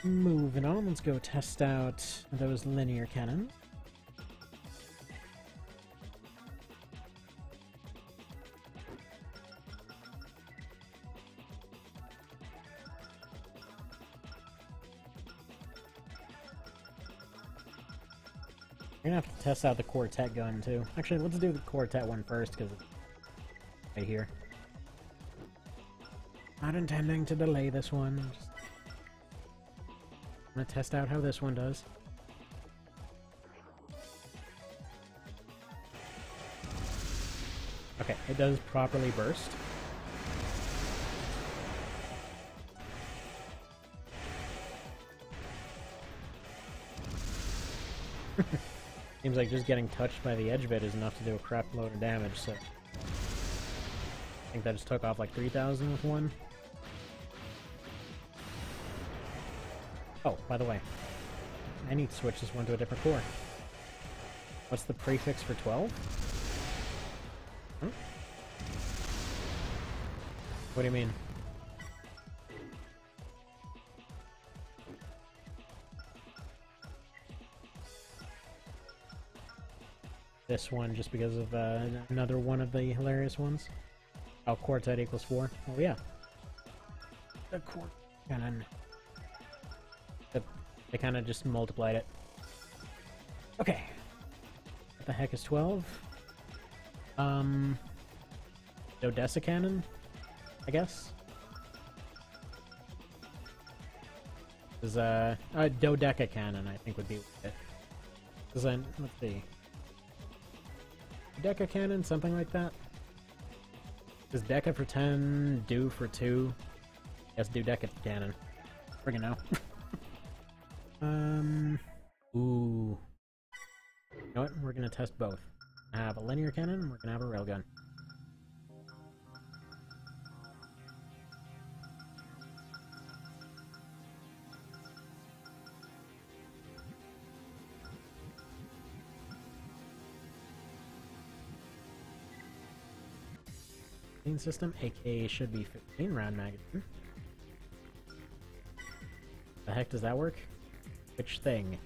Speaker 1: Moving on, let's go test out those linear cannons. We're gonna have to test out the Quartet gun too. Actually, let's do the Quartet one first, because it's right here. Not intending to delay this one. Just gonna test out how this one does. Okay, it does properly burst. Seems like just getting touched by the edge of it is enough to do a crap load of damage, so... I think that just took off like 3,000 with one. Oh, by the way, I need to switch this one to a different core. What's the prefix for 12? Huh? What do you mean? This one, just because of another one of the hilarious ones. Oh, quartet equals 4. Oh yeah. The quartet cannon. They kind of just multiplied it. Okay. What the heck is 12? Dodessa cannon, I guess. Is dodeca cannon, I think would be it. Cause then, let's see. Deca cannon, something like that. Is deca for 10, do for 2? Yes, do deca cannon. Friggin' no. Ooh. You know what? We're gonna test both. I have a linear cannon, and we're gonna have a railgun. System, AK should be 15 round magazine. The heck does that work? Which thing?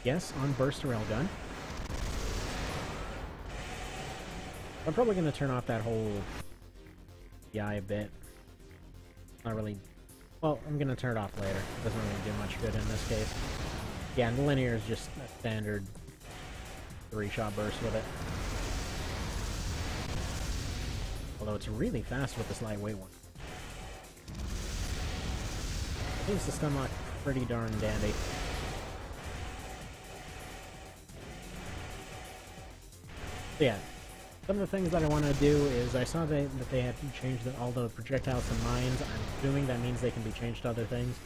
Speaker 1: Yes, on burst railgun. I'm probably gonna turn off that whole AI a bit. Not really. Well, I'm gonna turn it off later. It doesn't really do much good in this case. Yeah, and the linear is just a standard 3-shot burst with it. Although it's really fast with this lightweight one. I think it's the stun lock pretty darn dandy. So yeah, some of the things that I want to do is I saw that they had changed all the projectiles to mines. I'm assuming that means they can be changed to other things.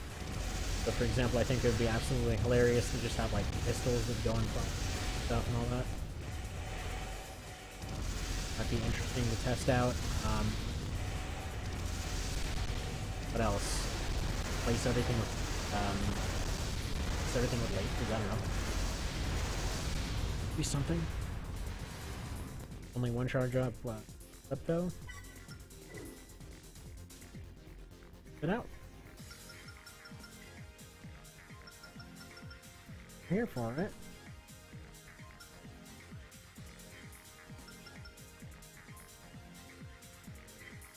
Speaker 1: So for example, I think it would be absolutely hilarious to just have like pistols that go in front stuff and all that. Might be interesting to test out. What else? Place everything with lasers, I don't know. Be something. Only one charge up, though. Get out. I'm here for it.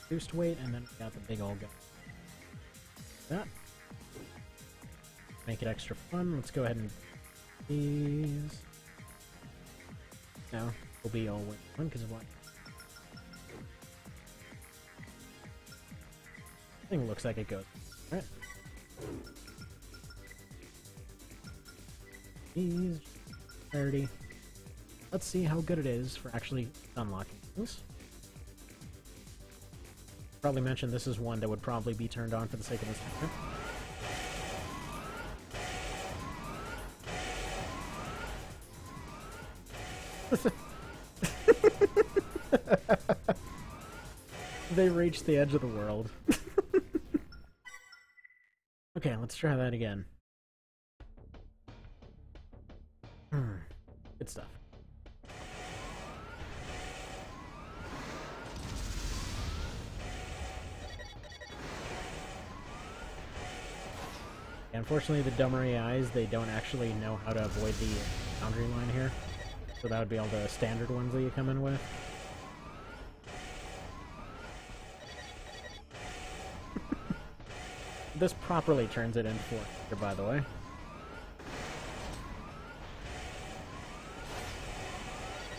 Speaker 1: Boost weight, and then we got the big old gun. That. Make it extra fun. Let's go ahead and these. No. Will be all weight one because of what? Thing looks like it goes. Alright. These 30. Let's see how good it is for actually unlocking things. Probably mentioned this is one that would probably be turned on for the sake of this timer. They reached the edge of the world. Okay, let's try that again. Good stuff. Unfortunately, the dumber AIs, they don't actually know how to avoid the boundary line here. So that would be all the standard ones that you come in with. This properly turns it into 4, by the way.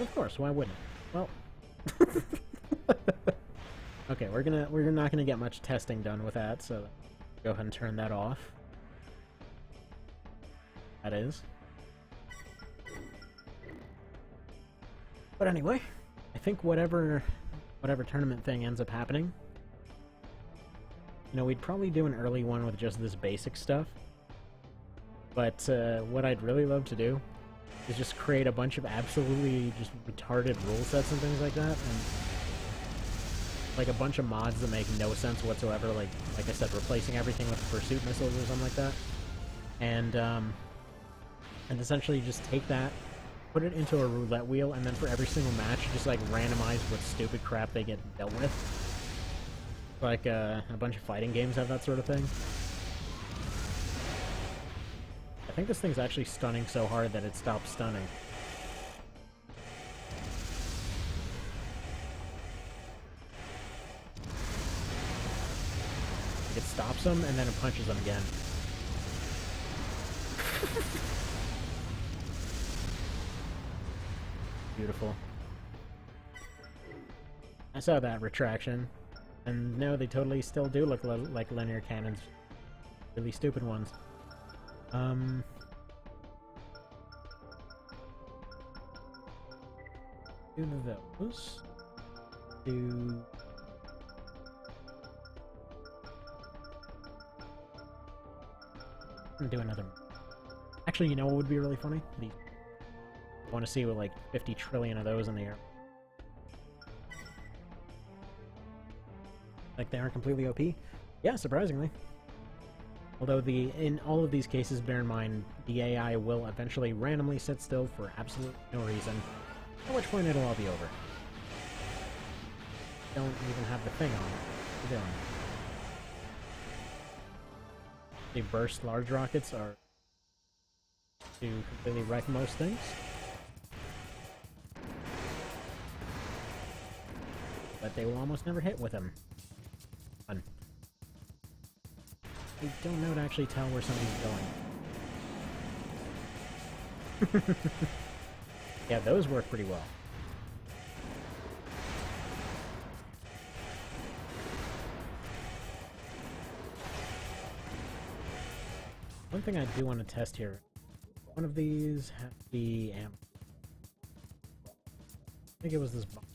Speaker 1: Of course, why wouldn't it? Well... Okay, we're not gonna get much testing done with that, so go ahead and turn that off. That is. But anyway, I think whatever tournament thing ends up happening, you know, we'd probably do an early one with just this basic stuff. But what I'd really love to do is just create a bunch of absolutely just retarded rule sets and things like that, and like a bunch of mods that make no sense whatsoever, like I said, replacing everything with pursuit missiles or something like that. And essentially just take that, put it into a roulette wheel, and then for every single match, just like randomize what stupid crap they get dealt with. Like a bunch of fighting games have that sort of thing. I think this thing's actually stunning so hard that it stopped stunning. It stops them and then it punches them again. Beautiful. I saw that retraction, and no, they totally still do look like linear cannons. Really stupid ones. Do those. Do... do another. Actually, you know what would be really funny? I want to see with like 50 trillion of those in the air. Like they aren't completely OP? Yeah, surprisingly. Although in all of these cases, bear in mind, the AI will eventually randomly sit still for absolutely no reason, at which point it'll all be over. Don't even have the thing on. What are you doing? The burst large rockets are to completely wreck most things. But they will almost never hit with them. Fun. I don't know to actually tell where somebody's going. Yeah, those work pretty well. One thing I do want to test here. One of these has the ammo. I think it was this box.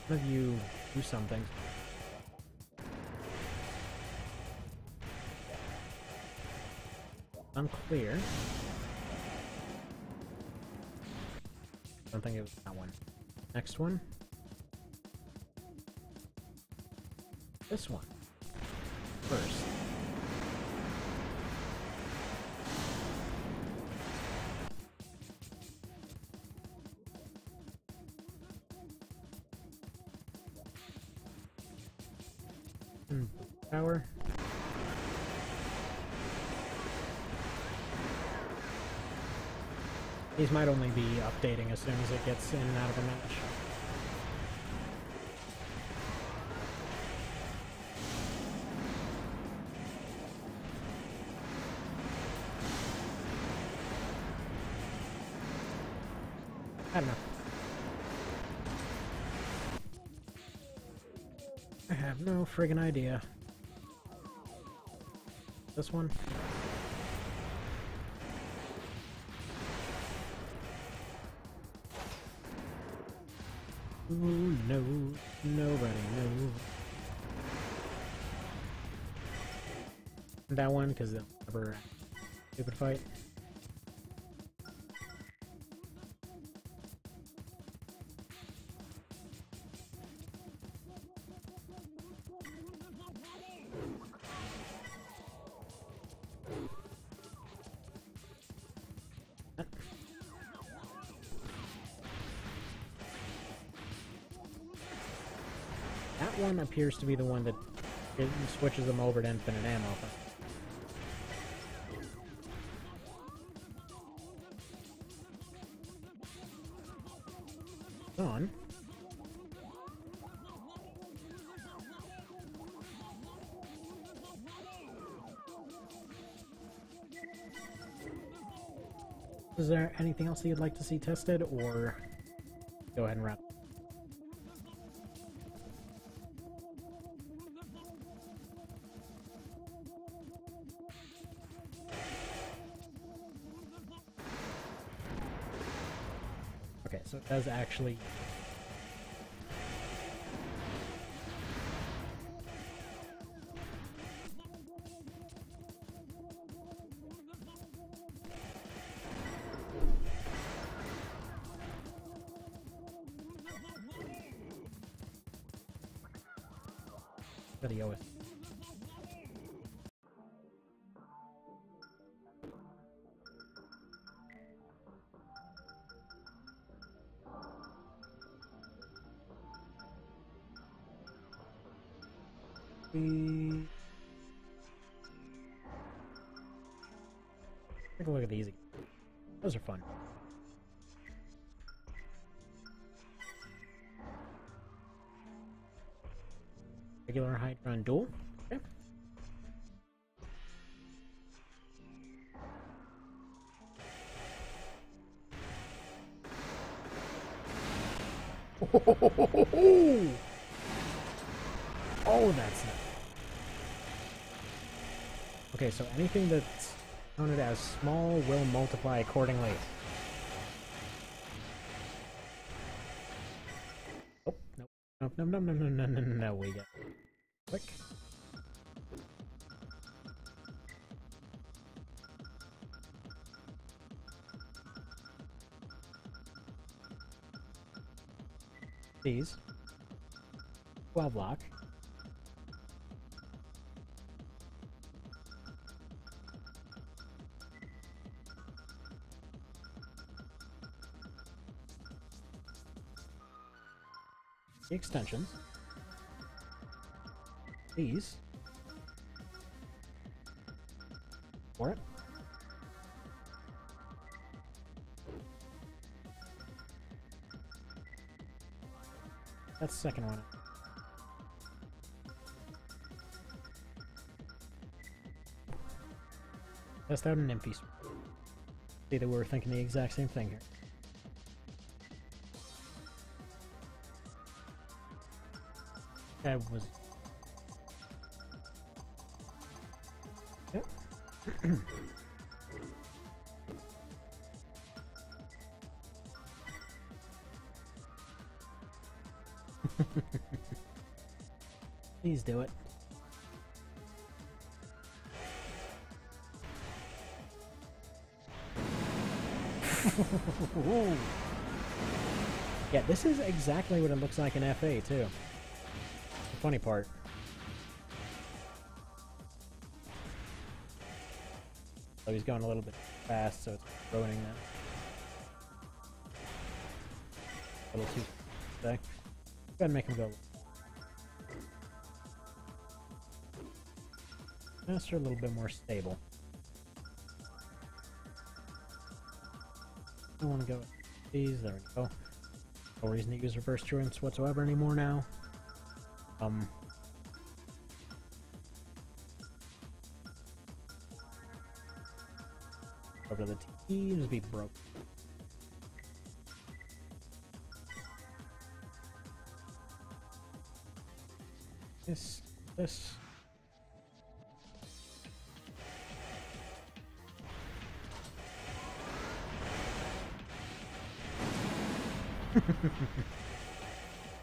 Speaker 1: One of you do something. Unclear. I don't think it was that one. Next one. This one. First. Power. These might only be updating as soon as it gets in and out of the match. I don't know. I have no friggin' idea. This one? Ooh, no, nobody knows. That one, because they'll never stupid fight. That one appears to be the one that switches them over to infinite ammo. On. Is there anything else that you'd like to see tested, or go ahead and wrap? Okay, so it does actually... video with. Take a look at these. Those are fun. Regular Hydron duel. Okay. Oh, that's nice. Okay, so anything that's counted as small will multiply accordingly. Oh, no. No, no, no, no, no, no, no, no, we get quick. These. 12 block. The extensions. These. For it. That's the second one. Test out an Nymphy. See that we were thinking the exact same thing here. That was... Yep. Please do it. Yeah, this is exactly what it looks like in FA, too. The funny part. So he's going a little bit fast, so it's ruining that. A little too fast. Go ahead and make him go faster, a little bit more stable. I want to go with these. There we go. No reason to use reverse joints whatsoever anymore now. Over the T just be broke. This.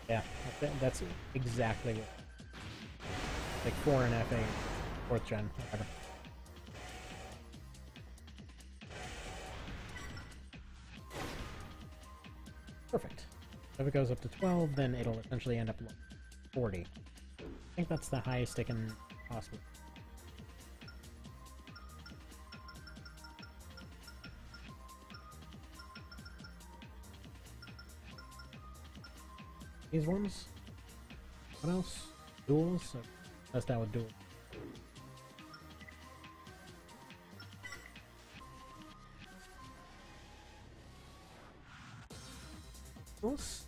Speaker 1: Yeah, that's exactly what. Like 4 in FA, 4th gen, whatever. Perfect. If it goes up to 12, then it'll essentially end up 40. I think that's the highest it can possibly. These ones? What else? Duels? So test out with duels. Duels?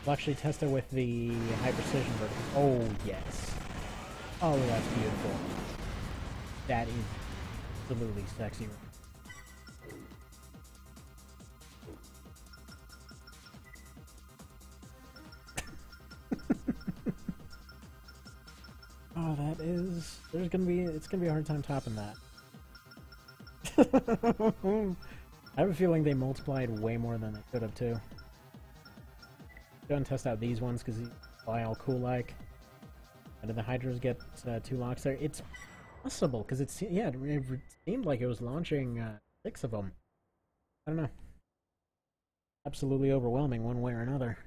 Speaker 1: We'll actually test it with the high precision version. Oh, yes. Oh, that's beautiful. That is absolutely sexy. Oh, that is... it's gonna be a hard time topping that. I have a feeling they multiplied way more than they could have, too. Go and test out these ones, because they fly all cool-like. And did the Hydras get 2 locks there? It's possible, because it seemed like it was launching 6 of them. I don't know. Absolutely overwhelming one way or another.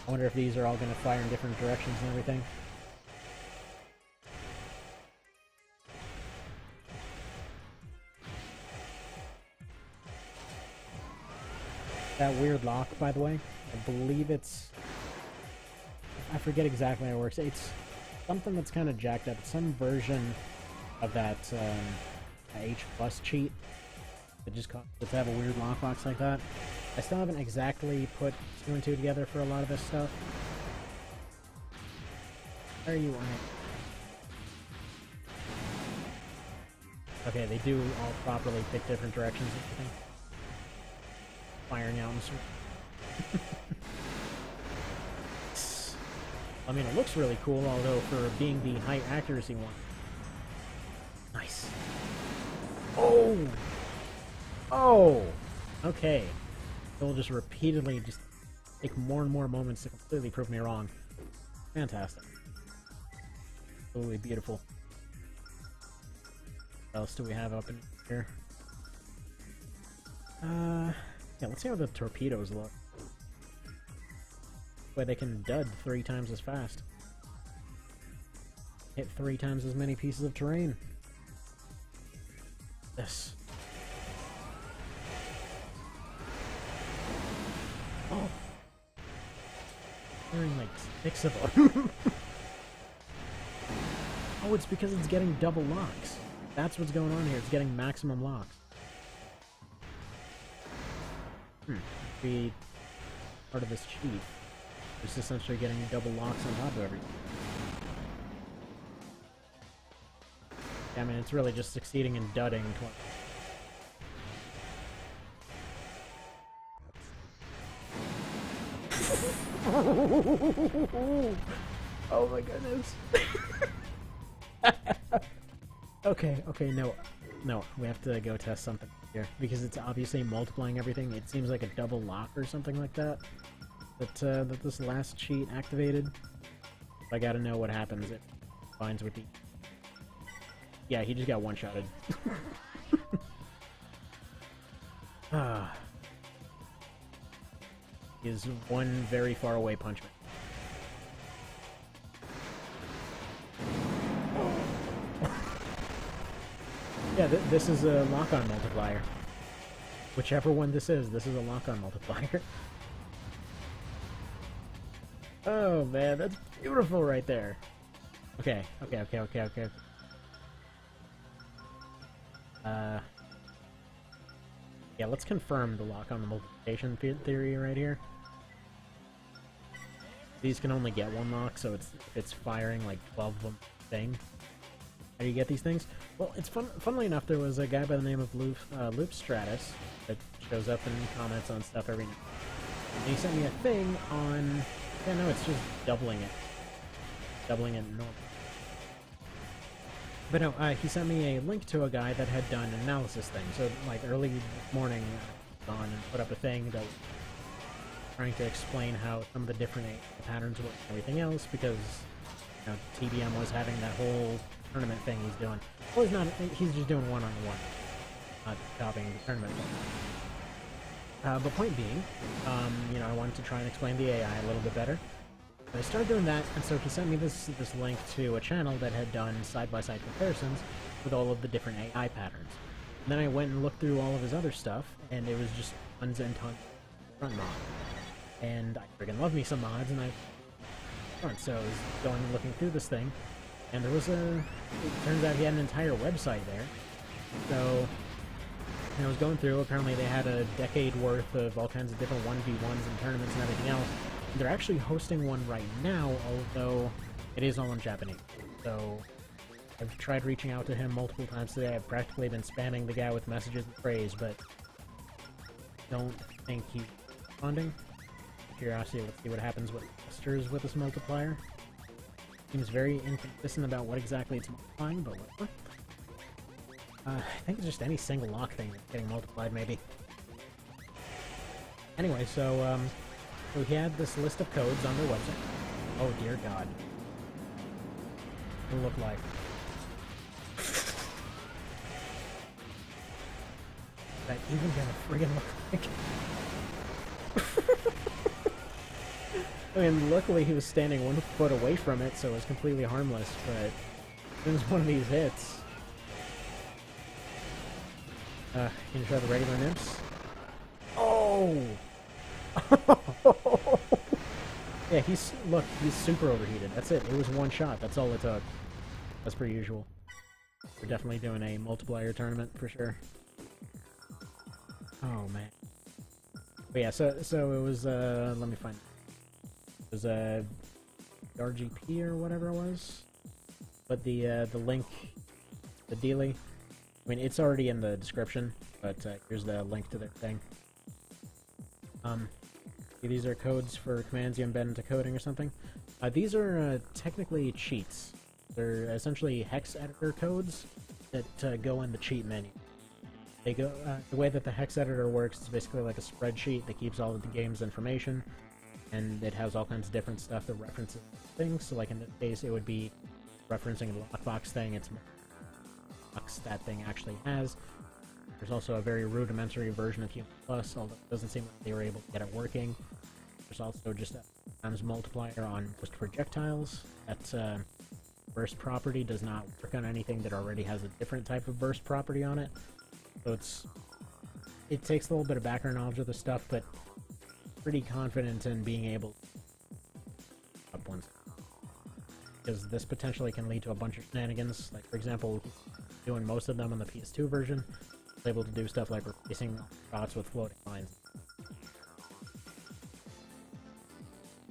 Speaker 1: I wonder if these are all going to fire in different directions and everything. That weird lock, by the way, I believe it's... I forget exactly how it works. It's something that's kind of jacked up. It's some version of that H+ cheat that just causes it to have a weird lockbox like that. I still haven't exactly put 2 and 2 together for a lot of this stuff. Where are you on it? Okay, they do all properly pick different directions and everything. Firing out and so I mean, it looks really cool, although for being the high accuracy one. Nice. Oh! Oh! Okay. They'll just repeatedly just take more and more moments to completely prove me wrong. Fantastic. Absolutely beautiful. What else do we have up in here? Yeah, let's see how the torpedoes look. Where they can dud 3 times as fast. Hit 3 times as many pieces of terrain. This. Oh! Firing like 6 of them. Oh, it's because it's getting double locks. That's what's going on here. It's getting maximum locks. Be part of this cheat. Just essentially getting double locks on top of everything. Yeah, I mean, it's really just succeeding in dudding. Oh my goodness. Okay, no, we have to go test something here, because it's obviously multiplying everything. It seems like a double lock or something like that, that this last cheat activated. I gotta know what happens if it finds with the... Yeah, he just got one-shotted. He is one very far away punchman. Yeah, this is a lock-on multiplier. Whichever one this is a lock-on multiplier. Oh man, that's beautiful right there. Okay. Yeah, let's confirm the lock-on the multiplication theory right here. These can only get 1 lock, so it's firing like 12 of them thing. How do you get these things? Well, it's funnily enough, there was a guy by the name of Loop Stratos that shows up and comments on stuff every night. And he sent me a thing on... Yeah, no, it's just doubling it. Doubling it normal. But no, he sent me a link to a guy that had done an analysis thing. So, like, early this morning, gone and put up a thing that was trying to explain how some of the different patterns work and everything else, because, you know, TBM was having that whole tournament thing he's doing. Well, he's just doing one-on-one, not copying the tournament thing. But point being, you know, I wanted to try and explain the AI a little bit better. I started doing that, and so he sent me this link to a channel that had done side-by-side comparisons with all of the different AI patterns. And then I went and looked through all of his other stuff, and it was just tons and tons of front mod. And I freaking love me some mods, and so I was going and looking through this thing, and there was it turns out he had an entire website there. So I was going through, apparently they had a decade worth of all kinds of different 1v1s and tournaments and everything else. They're actually hosting one right now, although It is all in Japanese. So I've tried reaching out to him multiple times today. I've practically been spamming the guy with messages and praise, but don't think he's responding. Curiosity, let's see what happens with clusters with this multiplier. Seems very inconsistent about what exactly it's multiplying, but whatever. I think it's just any single lock thing that's getting multiplied, maybe. Anyway, so he had this list of codes on their website. Oh dear God. What does it look like? Is that even gonna friggin' look like? I mean, luckily he was standing 1 foot away from it, so it was completely harmless, but as soon as one of these hits... can you try the regular nymphs? Oh! Yeah, he's super overheated. That's it. It was one shot. That's all it took. That's per usual. We're definitely doing a multiplier tournament for sure. Oh man. But yeah, so it was let me find it. It was RGP or whatever it was. But the link, the dealie, I mean it's already in the description, but here's the link to their thing. These are codes for commands you embed into coding or something. These are technically cheats. They're essentially hex editor codes that go in the cheat menu. They go the way that the hex editor works is basically like a spreadsheet that keeps all of the game's information, and it has all kinds of different stuff that references things. So like in this case, it would be referencing the lockbox thing. It's box that thing actually has. There's also a very rudimentary version of Human Plus, although it doesn't seem like they were able to get it working. There's also just a times multiplier on most projectiles. That burst property does not work on anything that already has a different type of burst property on it. So it takes a little bit of background knowledge of the stuff, but pretty confident in being able to up once. Because this potentially can lead to a bunch of shenanigans. Like for example, doing most of them on the PS2 version, able to do stuff like replacing shots with floating lines.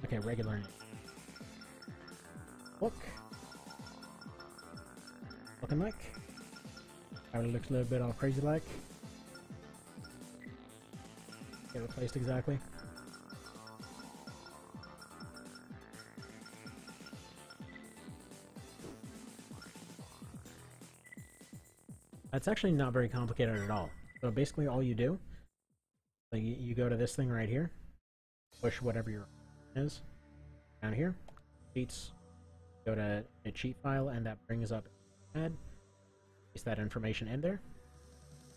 Speaker 1: Okay, regular. Look. Looking like. Probably looks a little bit all crazy like. Get replaced exactly. That's actually not very complicated at all. So basically all you do, so you go to this thing right here, push whatever your is, down here, cheats, go to a cheat file, and that brings up add, paste that information in there,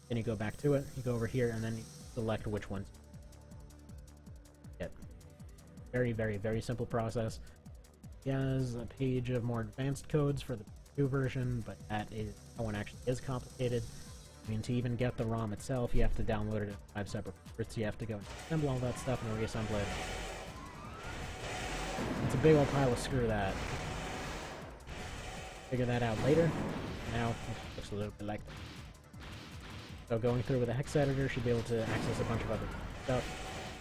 Speaker 1: then you go back to it, you go over here, and then you select which ones. Yep. Very, very, very simple process. He has a page of more advanced codes for the version, but that one actually is complicated. I mean, to even get the ROM itself, you have to download it in 5 separate parts. You have to go and assemble all that stuff and reassemble it. It's a big old pile of screw that. Figure that out later. Now, it looks a little bit like that. So going through with a hex editor, should be able to access a bunch of other stuff.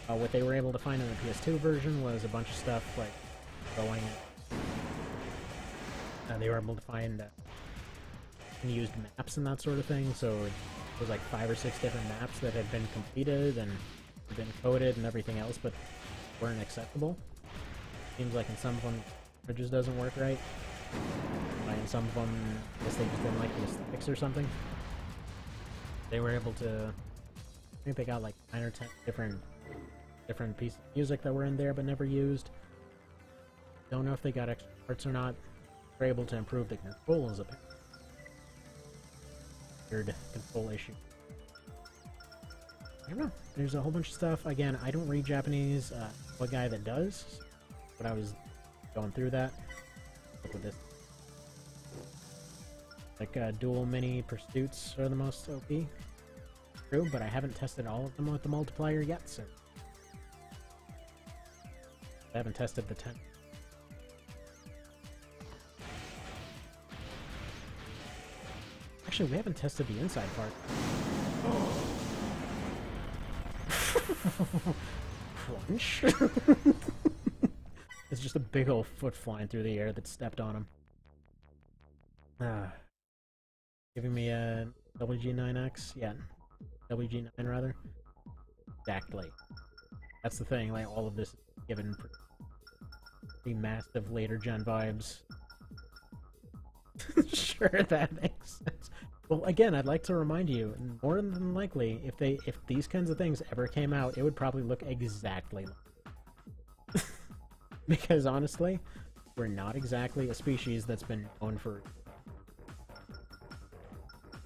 Speaker 1: What they were able to find in the PS2 version was a bunch of stuff like going. They were able to find unused maps and that sort of thing, so it was like 5 or 6 different maps that had been completed and been coded and everything else, but weren't acceptable. Seems like in some of them it just doesn't work right. In some of them, I guess they just didn't like the aesthetics or something. They were able to, I think they got like 9 or 10 different pieces of music that were in there but never used. Don't know if they got extra parts or not. We're able to improve the controls a bit. Weird control issue. I don't know. There's a whole bunch of stuff. Again, I don't read Japanese. A guy that does. But I was going through that. Look with this. Like dual mini pursuits are the most OP. True, but I haven't tested all of them with the multiplier yet, so I haven't tested the 10. Actually, we haven't tested the inside part. Crunch. It's just a big old foot flying through the air that stepped on him. Giving me a WG9X? Yeah, WG9 rather. Exactly. That's the thing, like, all of this is given pretty massive later gen vibes. Sure, that makes sense. Well, again, I'd like to remind you, more than likely, if these kinds of things ever came out, it would probably look exactly like because honestly, we're not exactly a species that's been known for.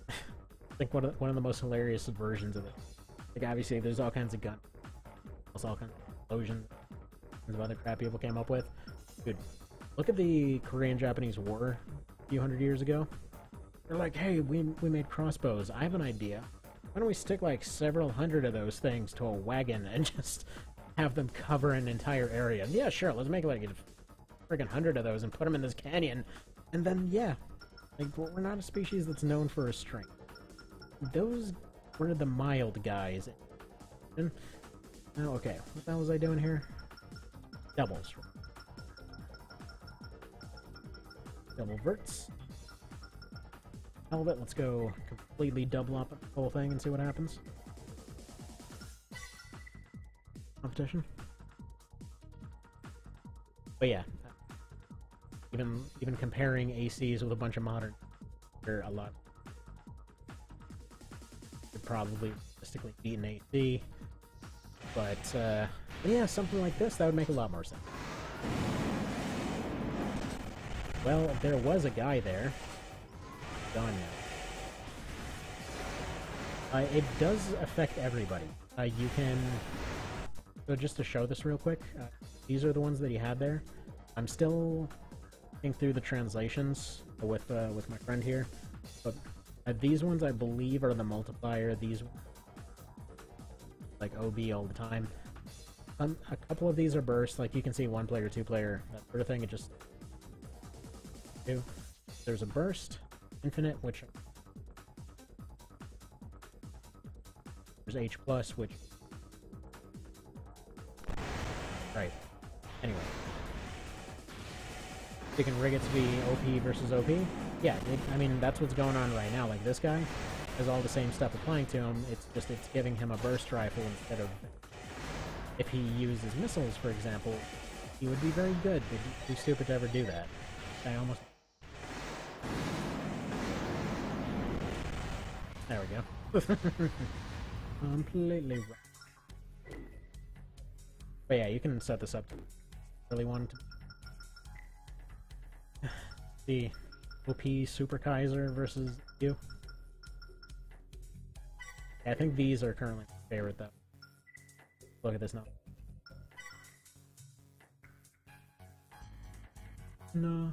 Speaker 1: I think one of the most hilarious versions of it. Like obviously, there's all kinds of guns, all kinds of explosions, and of other crap people came up with. Dude, look at the Korean-Japanese War a few hundred years ago. They're like, hey, we made crossbows. I have an idea. Why don't we stick like several hundred of those things to a wagon and just have them cover an entire area? And yeah, sure, let's make like a freaking 100 of those and put them in this canyon. And then, yeah, like we're not a species that's known for restraint. Those were the mild guys. And, oh, okay, what the hell was I doing here? Doubles. Double verts. Hell of it, let's go completely double up the whole thing and see what happens. Competition. But yeah, even comparing ACs with a bunch of modern, they're a lot. Could probably realistically beat an AC, but yeah, something like this that would make a lot more sense. Well, there was a guy there. Gone now. It does affect everybody. You can... So just to show this real quick, these are the ones that he had there. I'm still looking through the translations with my friend here, but these ones I believe are the multiplier. These like OB all the time. A couple of these are burst, like you can see 1 player, 2 player, that sort of thing. It just do. There's a burst. Infinite, which there's H+, which right. Anyway, you can rig it to be OP versus OP. Yeah, I mean that's what's going on right now. Like this guy has all the same stuff applying to him. It's just it's giving him a burst rifle instead of if he uses missiles, for example. He would be very good. He'd be too stupid to ever do that. I almost. There we go. Completely right. But yeah, you can set this up. Really wanted to the OP Super Kaiser versus you. Yeah, I think these are currently my favorite though. Look at this now. No.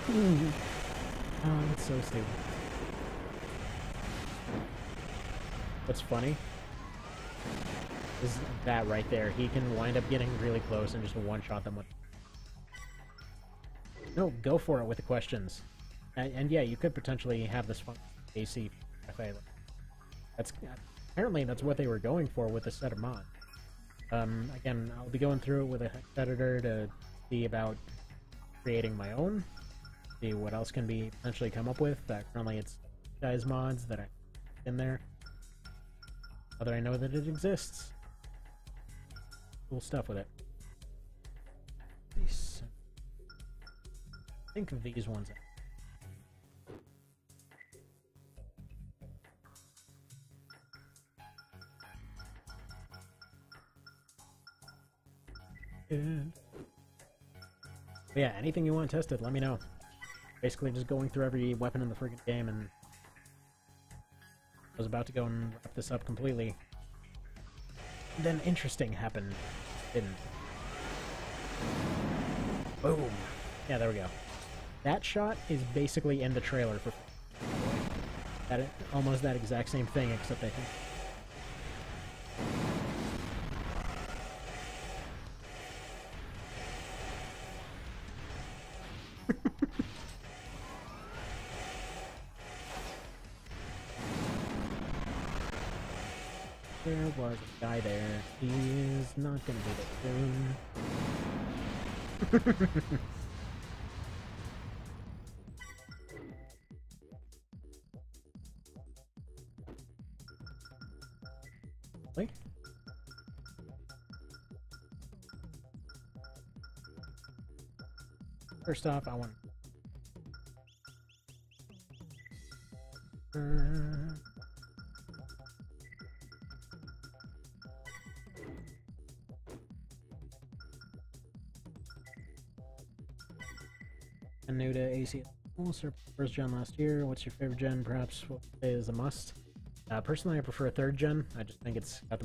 Speaker 1: Oh, it's so stupid. What's funny is that right there. He can wind up getting really close and just one-shot them with... No, go for it with the questions. And yeah, you could potentially have this fun AC. That's apparently that's what they were going for with the set of mods. Again, I'll be going through it with a hex editor to see about creating my own. See what else can be potentially come up with. Currently it's guys mods that are in there. Whether I know that it exists. Cool stuff with it. Think of these ones. But yeah, anything you want tested, let me know. Basically just going through every weapon in the friggin' game, and I was about to go and wrap this up completely. Then interesting happened. Didn't. Boom. Yeah, there we go. That shot is basically in the trailer for that almost that exact same thing, except I think There was a guy there. He is not gonna be there soon. Wait. First off, I want I'm new to AC. First gen last year. What's your favorite gen? Perhaps what is a must? Personally, I prefer third gen. I just think it's got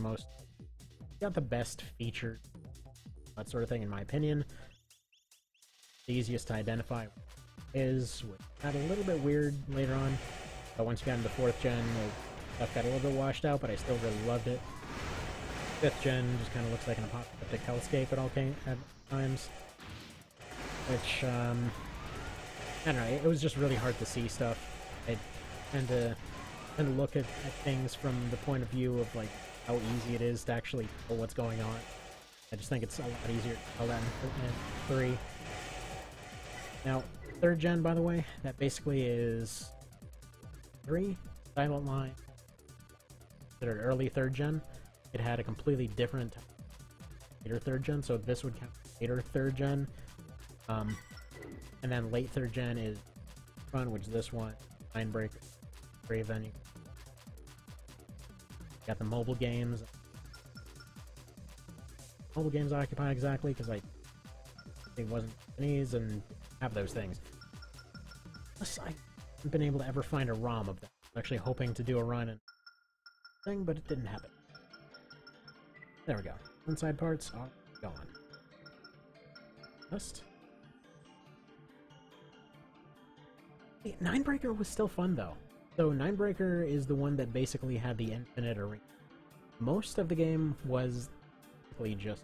Speaker 1: the best features, that sort of thing, in my opinion. The easiest to identify is, which got a little bit weird later on. But once you got into fourth gen, stuff got a little bit washed out, but I still really loved it. Fifth gen just kind of looks like an apocalyptic hellscape at times, which I don't know. It was just really hard to see stuff. I tend to look at things from the point of view of like how easy it is to actually know what's going on. I just think it's a lot easier to tell that in 3. Now, third gen, by the way, that basically is 3 Silent Line. Considered early third gen. It had a completely different later third gen, so this would count later third gen. And then late third gen is front, which is this one, Mindbreaker, Raven. Got the mobile games. Mobile games occupy exactly because it wasn't Japanese and have those things. Plus, I haven't been able to ever find a ROM of that. I'm actually hoping to do a run and thing, but it didn't happen. There we go. Inside parts are gone. Just. Hey, Ninebreaker was still fun though. So Ninebreaker is the one that basically had the infinite arena. Most of the game was basically just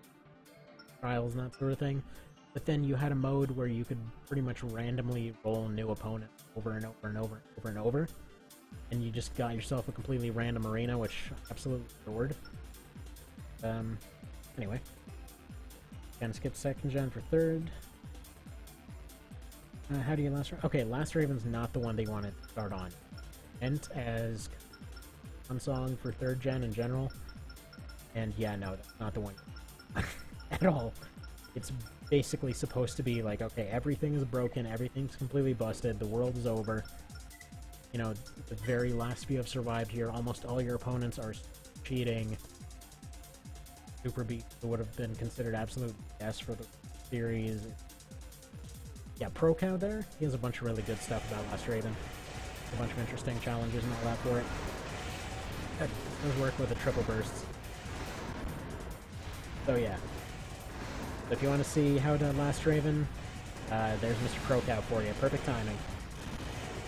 Speaker 1: trials and that sort of thing. But then you had a mode where you could pretty much randomly roll new opponents over and over and over and over and over. And you just got yourself a completely random arena, which I absolutely adored. Anyway. Gonna skip second gen for third. How do you Last Raven? Okay, Last Raven's not the one they wanted to start on. Meant as one song for third gen in general. And yeah, no, that's not the one at all. It's basically supposed to be like, okay, everything is broken, everything's completely busted, the world is over. You know, the very last few have survived here, almost all your opponents are cheating. Super Beat would have been considered absolute best for the series. Yeah, Pro Cow there, he has a bunch of really good stuff about Last Raven. A bunch of interesting challenges and all that for it. That does work with the triple bursts. So yeah. So if you want to see how to Last Raven, there's Mr. Pro Cow for you. Perfect timing.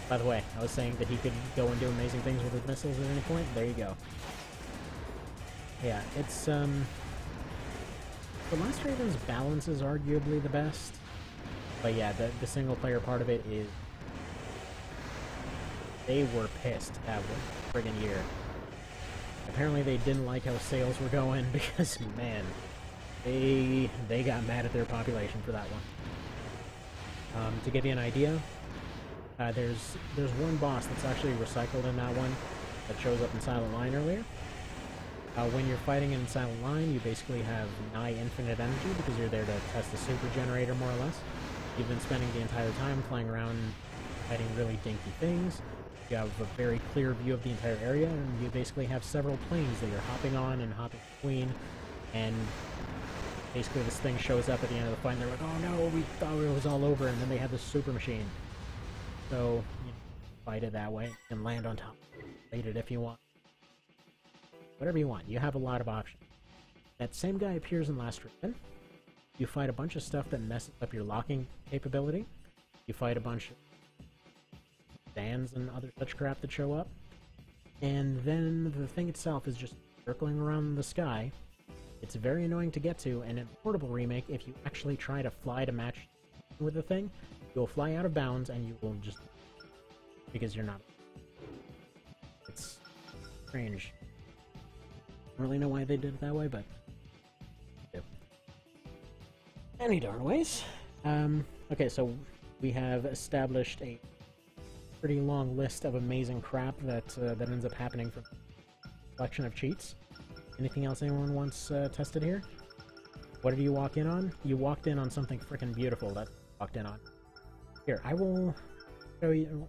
Speaker 1: By the way, I was saying that he could go and do amazing things with his missiles at any point. There you go. Yeah, it's, the Last Raven's balance is arguably the best. But yeah, the single player part of it is... They were pissed that friggin' year. Apparently they didn't like how sales were going because, man, they got mad at their population for that one. To give you an idea, there's one boss that's actually recycled in that one that shows up in Silent Line earlier. When you're fighting in Silent Line, you basically have nigh infinite energy because you're there to test the super generator, more or less. You've been spending the entire time flying around fighting really dinky things. You have a very clear view of the entire area, and you basically have several planes that you're hopping on and hopping between, and basically this thing shows up at the end of the fight, and they're like, oh no, we thought it was all over, and then they have this super machine. So, you fight it that way, and land on top. Fight it if you want. Whatever you want. You have a lot of options. That same guy appears in Last Raven. You fight a bunch of stuff that messes up your locking capability. You fight a bunch of stands and other such crap that show up. And then the thing itself is just circling around the sky. It's very annoying to get to, and in a portable remake, if you actually try to fly to match with the thing, you'll fly out of bounds and you will just... because you're not... It's strange. don't really know why they did it that way, but yeah. Any darn ways. Okay, so we have established a pretty long list of amazing crap that that ends up happening from a collection of cheats. Anything else anyone wants tested here? What did you walk in on? You walked in on something freaking beautiful that you walked in on. Here, I will show you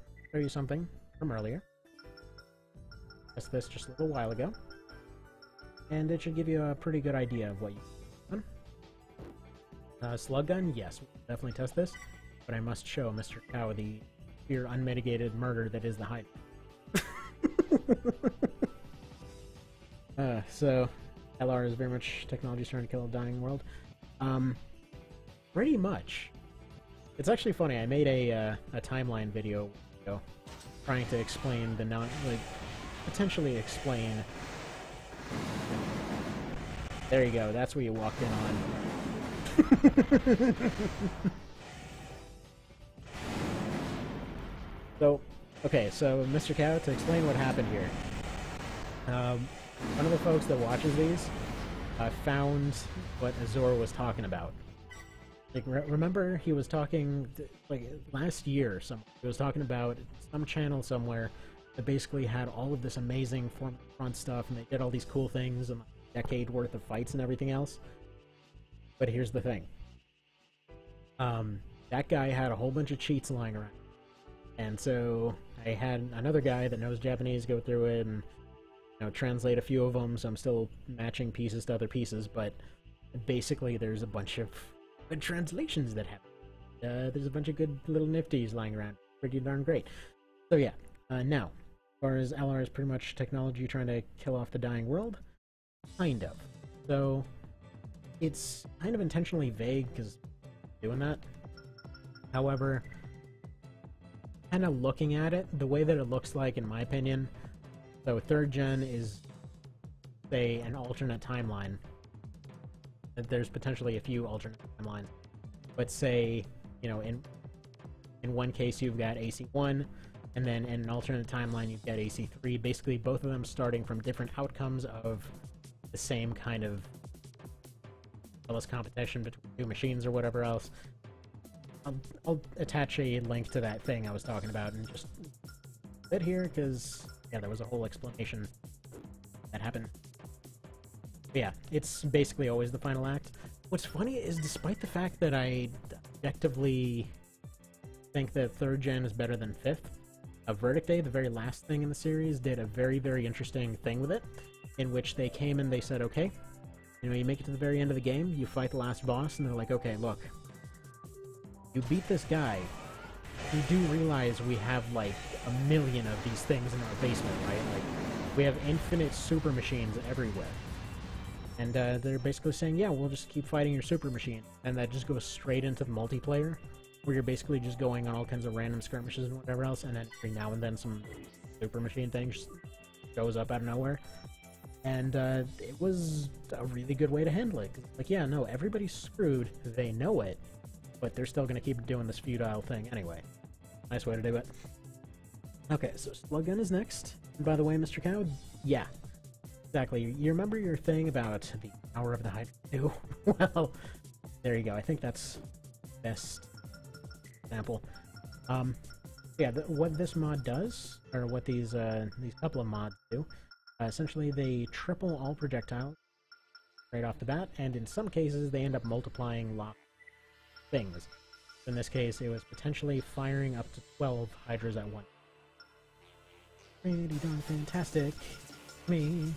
Speaker 1: something from earlier. Test this just a little while ago, and it should give you a pretty good idea of what you done. Slug gun, yes, we'll definitely test this, but I must show Mr. Cow the sheer unmitigated murder that is the hype. So, LR is very much technology trying to kill a dying world. Pretty much. It's actually funny, I made a timeline video trying to explain the potentially explain. There you go, that's what you walked in on. So, okay, so Mr. Cow, to explain what happened here. One of the folks that watches these found what Azor was talking about. Like, remember he was talking, like, last year, he was talking about some channel somewhere that basically had all of this amazing front stuff, and they did all these cool things, and a decade worth of fights and everything else. But here's the thing. That guy had a whole bunch of cheats lying around. And so I had another guy that knows Japanese go through it and translate a few of them, so I'm still matching pieces to other pieces, but basically there's a bunch of good translations that happen. There's a bunch of good little nifties lying around. Pretty darn great. So yeah, now, as far as LR is pretty much technology trying to kill off the dying world, kind of. So it's kind of intentionally vague because doing that. However, kind of looking at it, the way that it looks like, in my opinion, so 3rd gen is, say, an alternate timeline. There's potentially a few alternate timelines. But say, in one case you've got AC1, and then in an alternate timeline you've got AC3. Basically, both of them starting from different outcomes of the same kind of competition between two machines or whatever else. I'll attach a link to that thing I was talking about and just put here, because yeah, there was a whole explanation that happened. But yeah, it's basically always the final act. What's funny is, despite the fact that I objectively think that 3rd gen is better than 5th, Verdict Day, the very last thing in the series, did a very, very interesting thing with it, in which they came and they said, okay, you make it to the very end of the game, you fight the last boss, and they're like, okay, look, you beat this guy, you do realize we have like 1 million of these things in our basement, right? Like, we have infinite super machines everywhere. And they're basically saying, yeah, we'll just keep fighting your super machine. And that just goes straight into the multiplayer, where you're basically just going on all kinds of random skirmishes and whatever else, and then every now and then some super machine thing just shows up out of nowhere. And it was a really good way to handle it. Like, yeah, no, everybody's screwed, they know it, but they're still going to keep doing this futile thing anyway. Nice way to do it. Okay, so Slug Gun is next. And by the way, Mr. Cow, yeah, exactly. You remember your thing about the Hour of the Hydra 2? Well, there you go. I think that's the best example. Yeah, what this mod does, or what these couple of mods do, essentially they triple all projectiles right off the bat, and in some cases they end up multiplying lots of things. In this case, it was potentially firing up to 12 Hydras at once. Pretty darn fantastic. Me.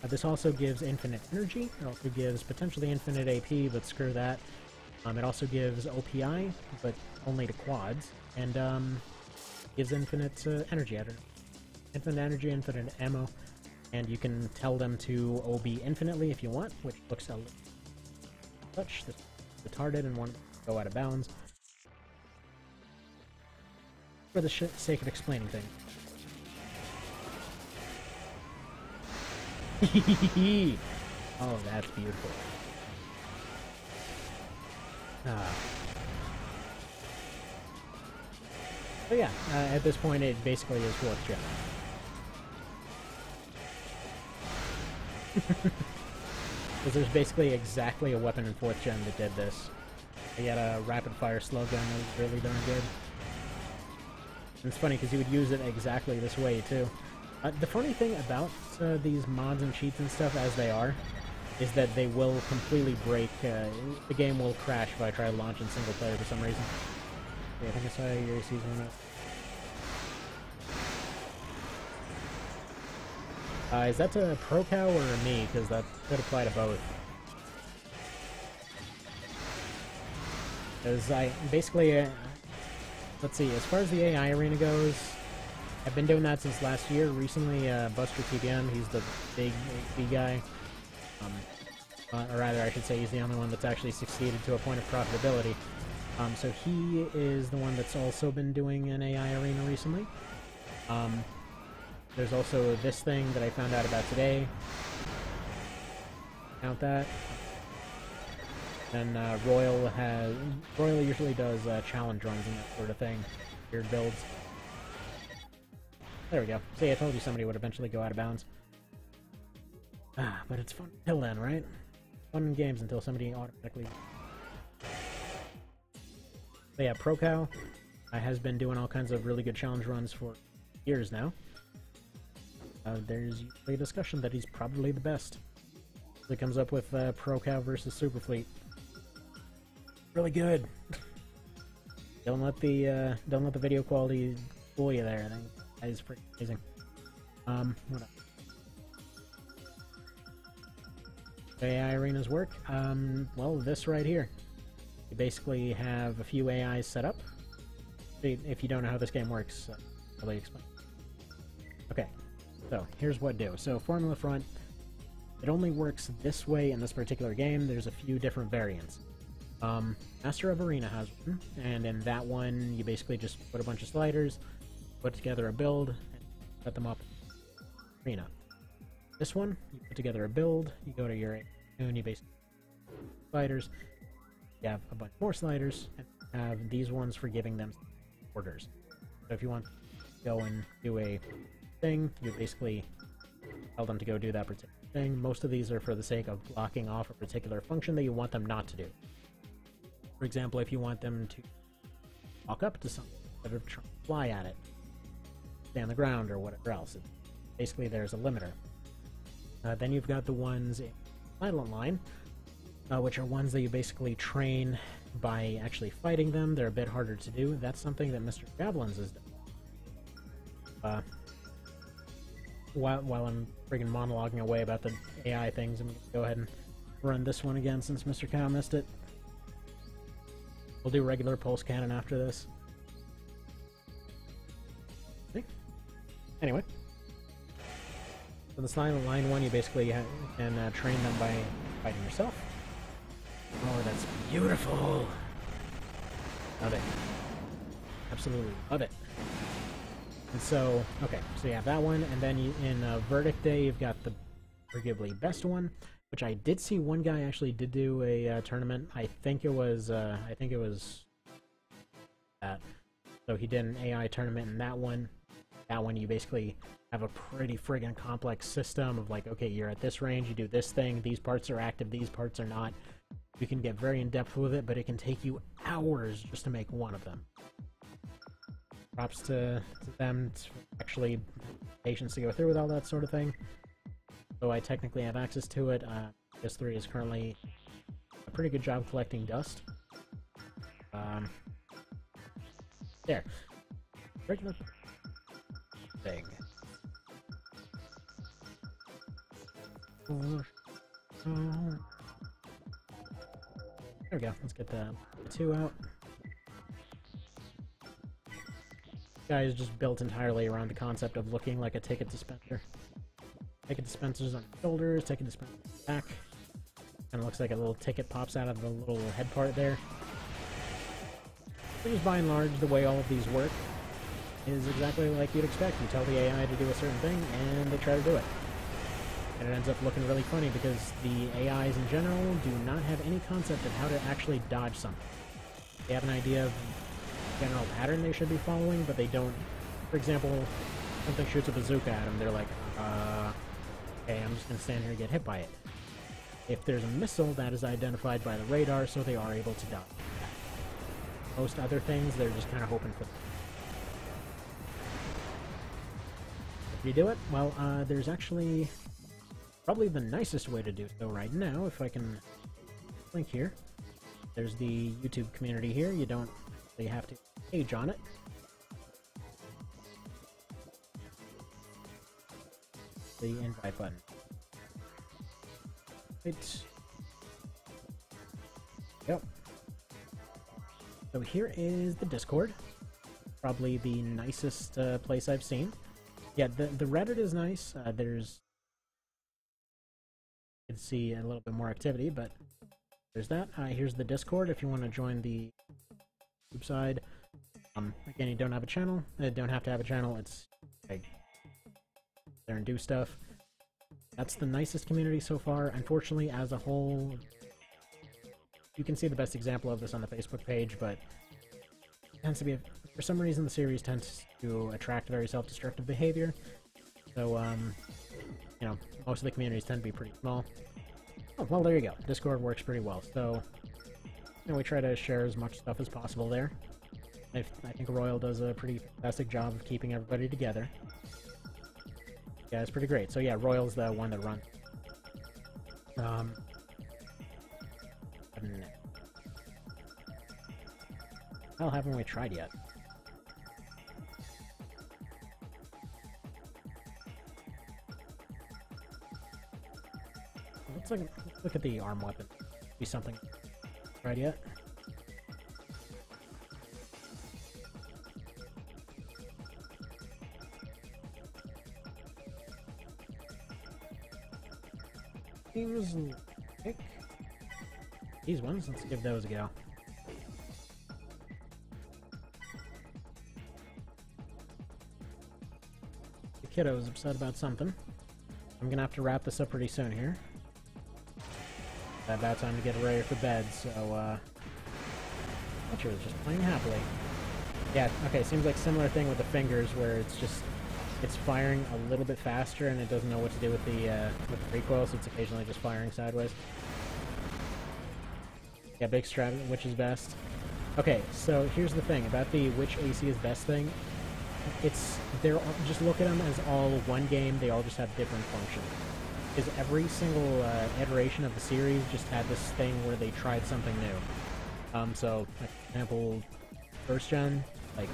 Speaker 1: This also gives infinite energy. It also gives potentially infinite AP, but screw that. It also gives OPI, but only to quads, and gives infinite energy. Infinite energy, infinite ammo, and you can tell them to OB infinitely if you want, which looks a little touch retarded and want to go out of bounds. For the sake of explaining things. Oh, that's beautiful. So yeah, at this point it basically is 4th gen. Because there's basically exactly a weapon in 4th gen that did this. They had a rapid-fire slug gun that was really darn good. And it's funny because you would use it exactly this way, too. The funny thing about these mods and cheats and stuff, as they are, is that they will completely break, the game will crash if I try launching single player for some reason. Okay, I think I saw your AC's one up. Is that to Pro Cow or me? Because that could apply to both. Because I, basically, let's see, as far as the AI arena goes, I've been doing that since last year. Recently, Buster TBM, he's the big HP guy. Or rather, I should say he's the only one that's actually succeeded to a point of profitability. So he is the one that's also been doing an AI arena recently. There's also this thing that I found out about today. Count that. And Royal usually does challenge runs and that sort of thing. Weird builds. There we go. See, I told you somebody would eventually go out of bounds. But it's fun until then, right? Fun in games until somebody automatically... But yeah, Pro Cow has been doing all kinds of really good challenge runs for years now. There's usually a discussion that he's probably the best. So it comes up with Pro Cow versus Superfleet. Really good. Don't let the video quality fool you there. I think that is pretty amazing. What else? AI arenas work? Well, this right here. You basically have a few AIs set up. If you don't know how this game works, I'll let you explain. Okay, so here's what do. So Formula Front, it only works this way in this particular game. There's a few different variants. Master of Arena has one, and in that one, you basically just put a bunch of sliders, put together a build, and set them up in Arena. This one, you put together a build, you go to your and you basically sliders, you have a bunch more sliders, and you have these ones for giving them orders. So if you want to go and do a thing, you basically tell them to go do that particular thing. Most of these are for the sake of blocking off a particular function that you want them not to do. For example, if you want them to walk up to something instead of try to fly at it, stay on the ground, or whatever else. Basically, there's a limiter. Then you've got the ones in Silent Line, which are ones that you basically train by actually fighting them. They're a bit harder to do. That's something that Mr. Javelins has done. While I'm friggin' monologuing away about the AI things, I'm going to go ahead and run this one again since Mr. Cow missed it. We'll do regular pulse cannon after this. See? Anyway. So the Silent Line one, you basically can train them by fighting yourself. Oh, that's beautiful! Love it. Absolutely love it. And so, okay, so you have that one, and then in Verdict Day, you've got the arguably best one, which I did see one guy actually did do a tournament. I think it was that. So he did an AI tournament in that one. That one, you basically have a pretty friggin' complex system of like, okay, you're at this range, you do this thing, these parts are active, these parts are not. You can get very in-depth with it, but it can take you hours just to make one of them. Props to them to actually patience to go through with all that sort of thing. So I technically have access to it. PS3 is currently a pretty good job collecting dust. There. Regular thing. There we go. Let's get the 2 out. Guy is just built entirely around the concept of looking like a ticket dispenser. Ticket dispensers on the shoulders, ticket dispensers on the back. Kind of looks like a little ticket pops out of the little head part there. But just by and large, the way all of these work is exactly like you'd expect. You tell the AI to do a certain thing, and they try to do it. And it ends up looking really funny because the AIs in general do not have any concept of how to actually dodge something. They have an idea of the general pattern they should be following, but they don't. For example, something shoots a bazooka at them, they're like, okay, I'm just going to stand here and get hit by it. If there's a missile, that is identified by the radar, so they are able to dodge. Most other things, they're just kind of hoping for. If you do it, well, there's actually probably the nicest way to do so right now, if I can link here. There's the YouTube community here. You don't actually have to page on it. The invite button. Right. Yep. So here is the Discord. Probably the nicest place I've seen. Yeah, the Reddit is nice. There's... You can see a little bit more activity, but there's that. Here's the Discord if you want to join the group side. Again, you don't have a channel. Don't have to have a channel. It's like there and do stuff. That's the nicest community so far. Unfortunately, as a whole, you can see the best example of this on the Facebook page, but it tends to be, for some reason, the series tends to attract very self-destructive behavior. So, you know, most of the communities tend to be pretty small. Oh, well, there you go. Discord works pretty well. So, you know, we try to share as much stuff as possible there. I think Royal does a pretty fantastic job of keeping everybody together. Yeah, it's pretty great. So yeah, Royal's the one that runs. Well, haven't we tried yet? Let's look at the arm weapon. Be something tried yet? Seems like these ones. Let's give those a go. The kiddo's upset about something. I'm gonna have to wrap this up pretty soon here. About time to get ready for bed, so Fletcher is just playing happily. Yeah, okay, seems like similar thing with the fingers where it's firing a little bit faster and it doesn't know what to do with the recoil, so it's occasionally just firing sideways. Yeah, big strat, which is best. Okay, so here's the thing about the which AC is best thing. They're all, just look at them as all one game. They all just have different functions. Because every single iteration of the series just had this thing where they tried something new. So, like, for example, first gen, like,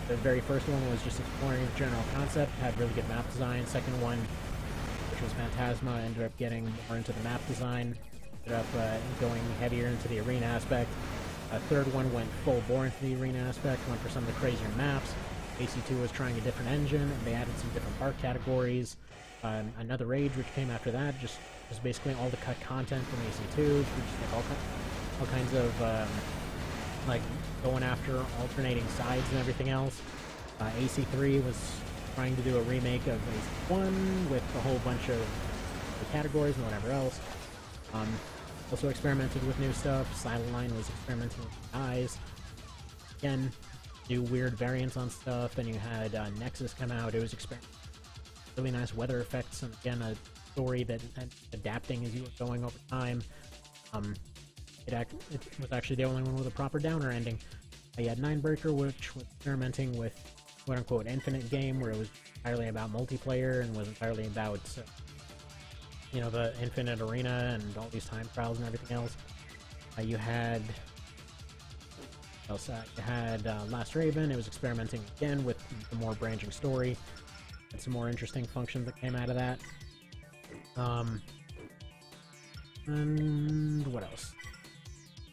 Speaker 1: the very first one was just exploring the general concept, had really good map design. Second one, which was Phantasma, ended up getting more into the map design, ended up going heavier into the arena aspect. Third one went full bore into the arena aspect, went for some of the crazier maps. AC2 was trying a different engine, and they added some different part categories. Another Rage, which came after that, just was basically all the cut content from AC2, which is like all kinds of like going after alternating sides and everything else. AC3 was trying to do a remake of AC1 with a whole bunch of the categories and whatever else. Also experimented with new stuff. Silent Line was experimenting with eyes. Again, new weird variants on stuff. Then you had Nexus come out. It was really nice weather effects, and again, a story that adapting as you were going over time. It was actually the only one with a proper downer ending. You had Ninebreaker, which was experimenting with quote-unquote infinite game, where it was entirely about multiplayer and was entirely about you know, the infinite arena and all these time trials and everything else. You had Last Raven. It was experimenting again with a more branching story and some more interesting functions that came out of that. And what else?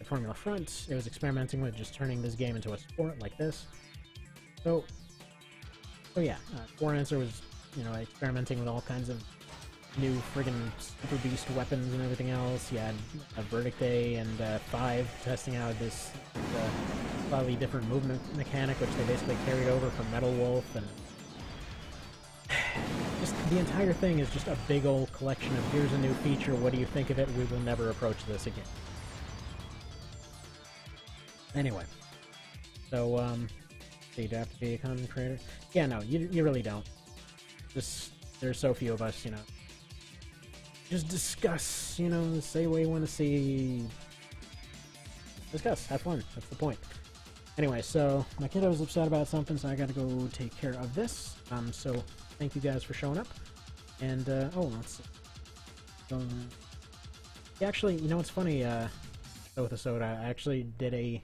Speaker 1: At Formula Front, it was experimenting with just turning this game into a sport like this. So yeah, War Answer was, you know, experimenting with all kinds of new friggin' Super Beast weapons and everything else. You had Verdict Day and 5 testing out this slightly different movement mechanic, which they basically carried over from Metal Wolf, and just the entire thing is just a big old collection of here's a new feature, what do you think of it, we will never approach this again. Anyway, so so you'd have to be a content creator? Yeah, no, you really don't. There's so few of us, you know. just discuss, you know, say what you want to see. Discuss, have fun, that's the point. Anyway, so my kiddo's upset about something, so I gotta go take care of this. So thank you guys for showing up. And, oh, let's see. Actually, you know what's funny, with the soda, I actually did a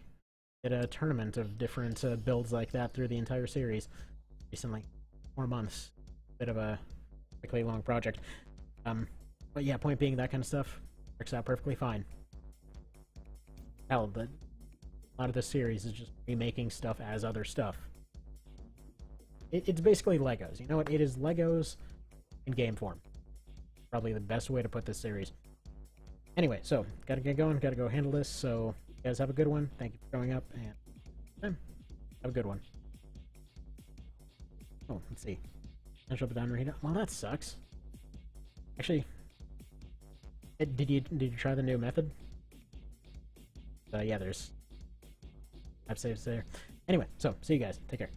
Speaker 1: tournament of different builds like that through the entire series recently. 4 months. Bit of a quickly long project. But yeah, point being, that kind of stuff works out perfectly fine. Hell, but a lot of this series is just remaking stuff as other stuff. It's basically Legos. You know what? It is Legos in game form. Probably the best way to put this series. Anyway, so, gotta get going, gotta go handle this, so you guys have a good one. Thank you for showing up, and have a good one. Oh, let's see. Potential down Rita. Well, that sucks. Actually, did you try the new method? Yeah, there's type saves there. Anyway, so see you guys. Take care.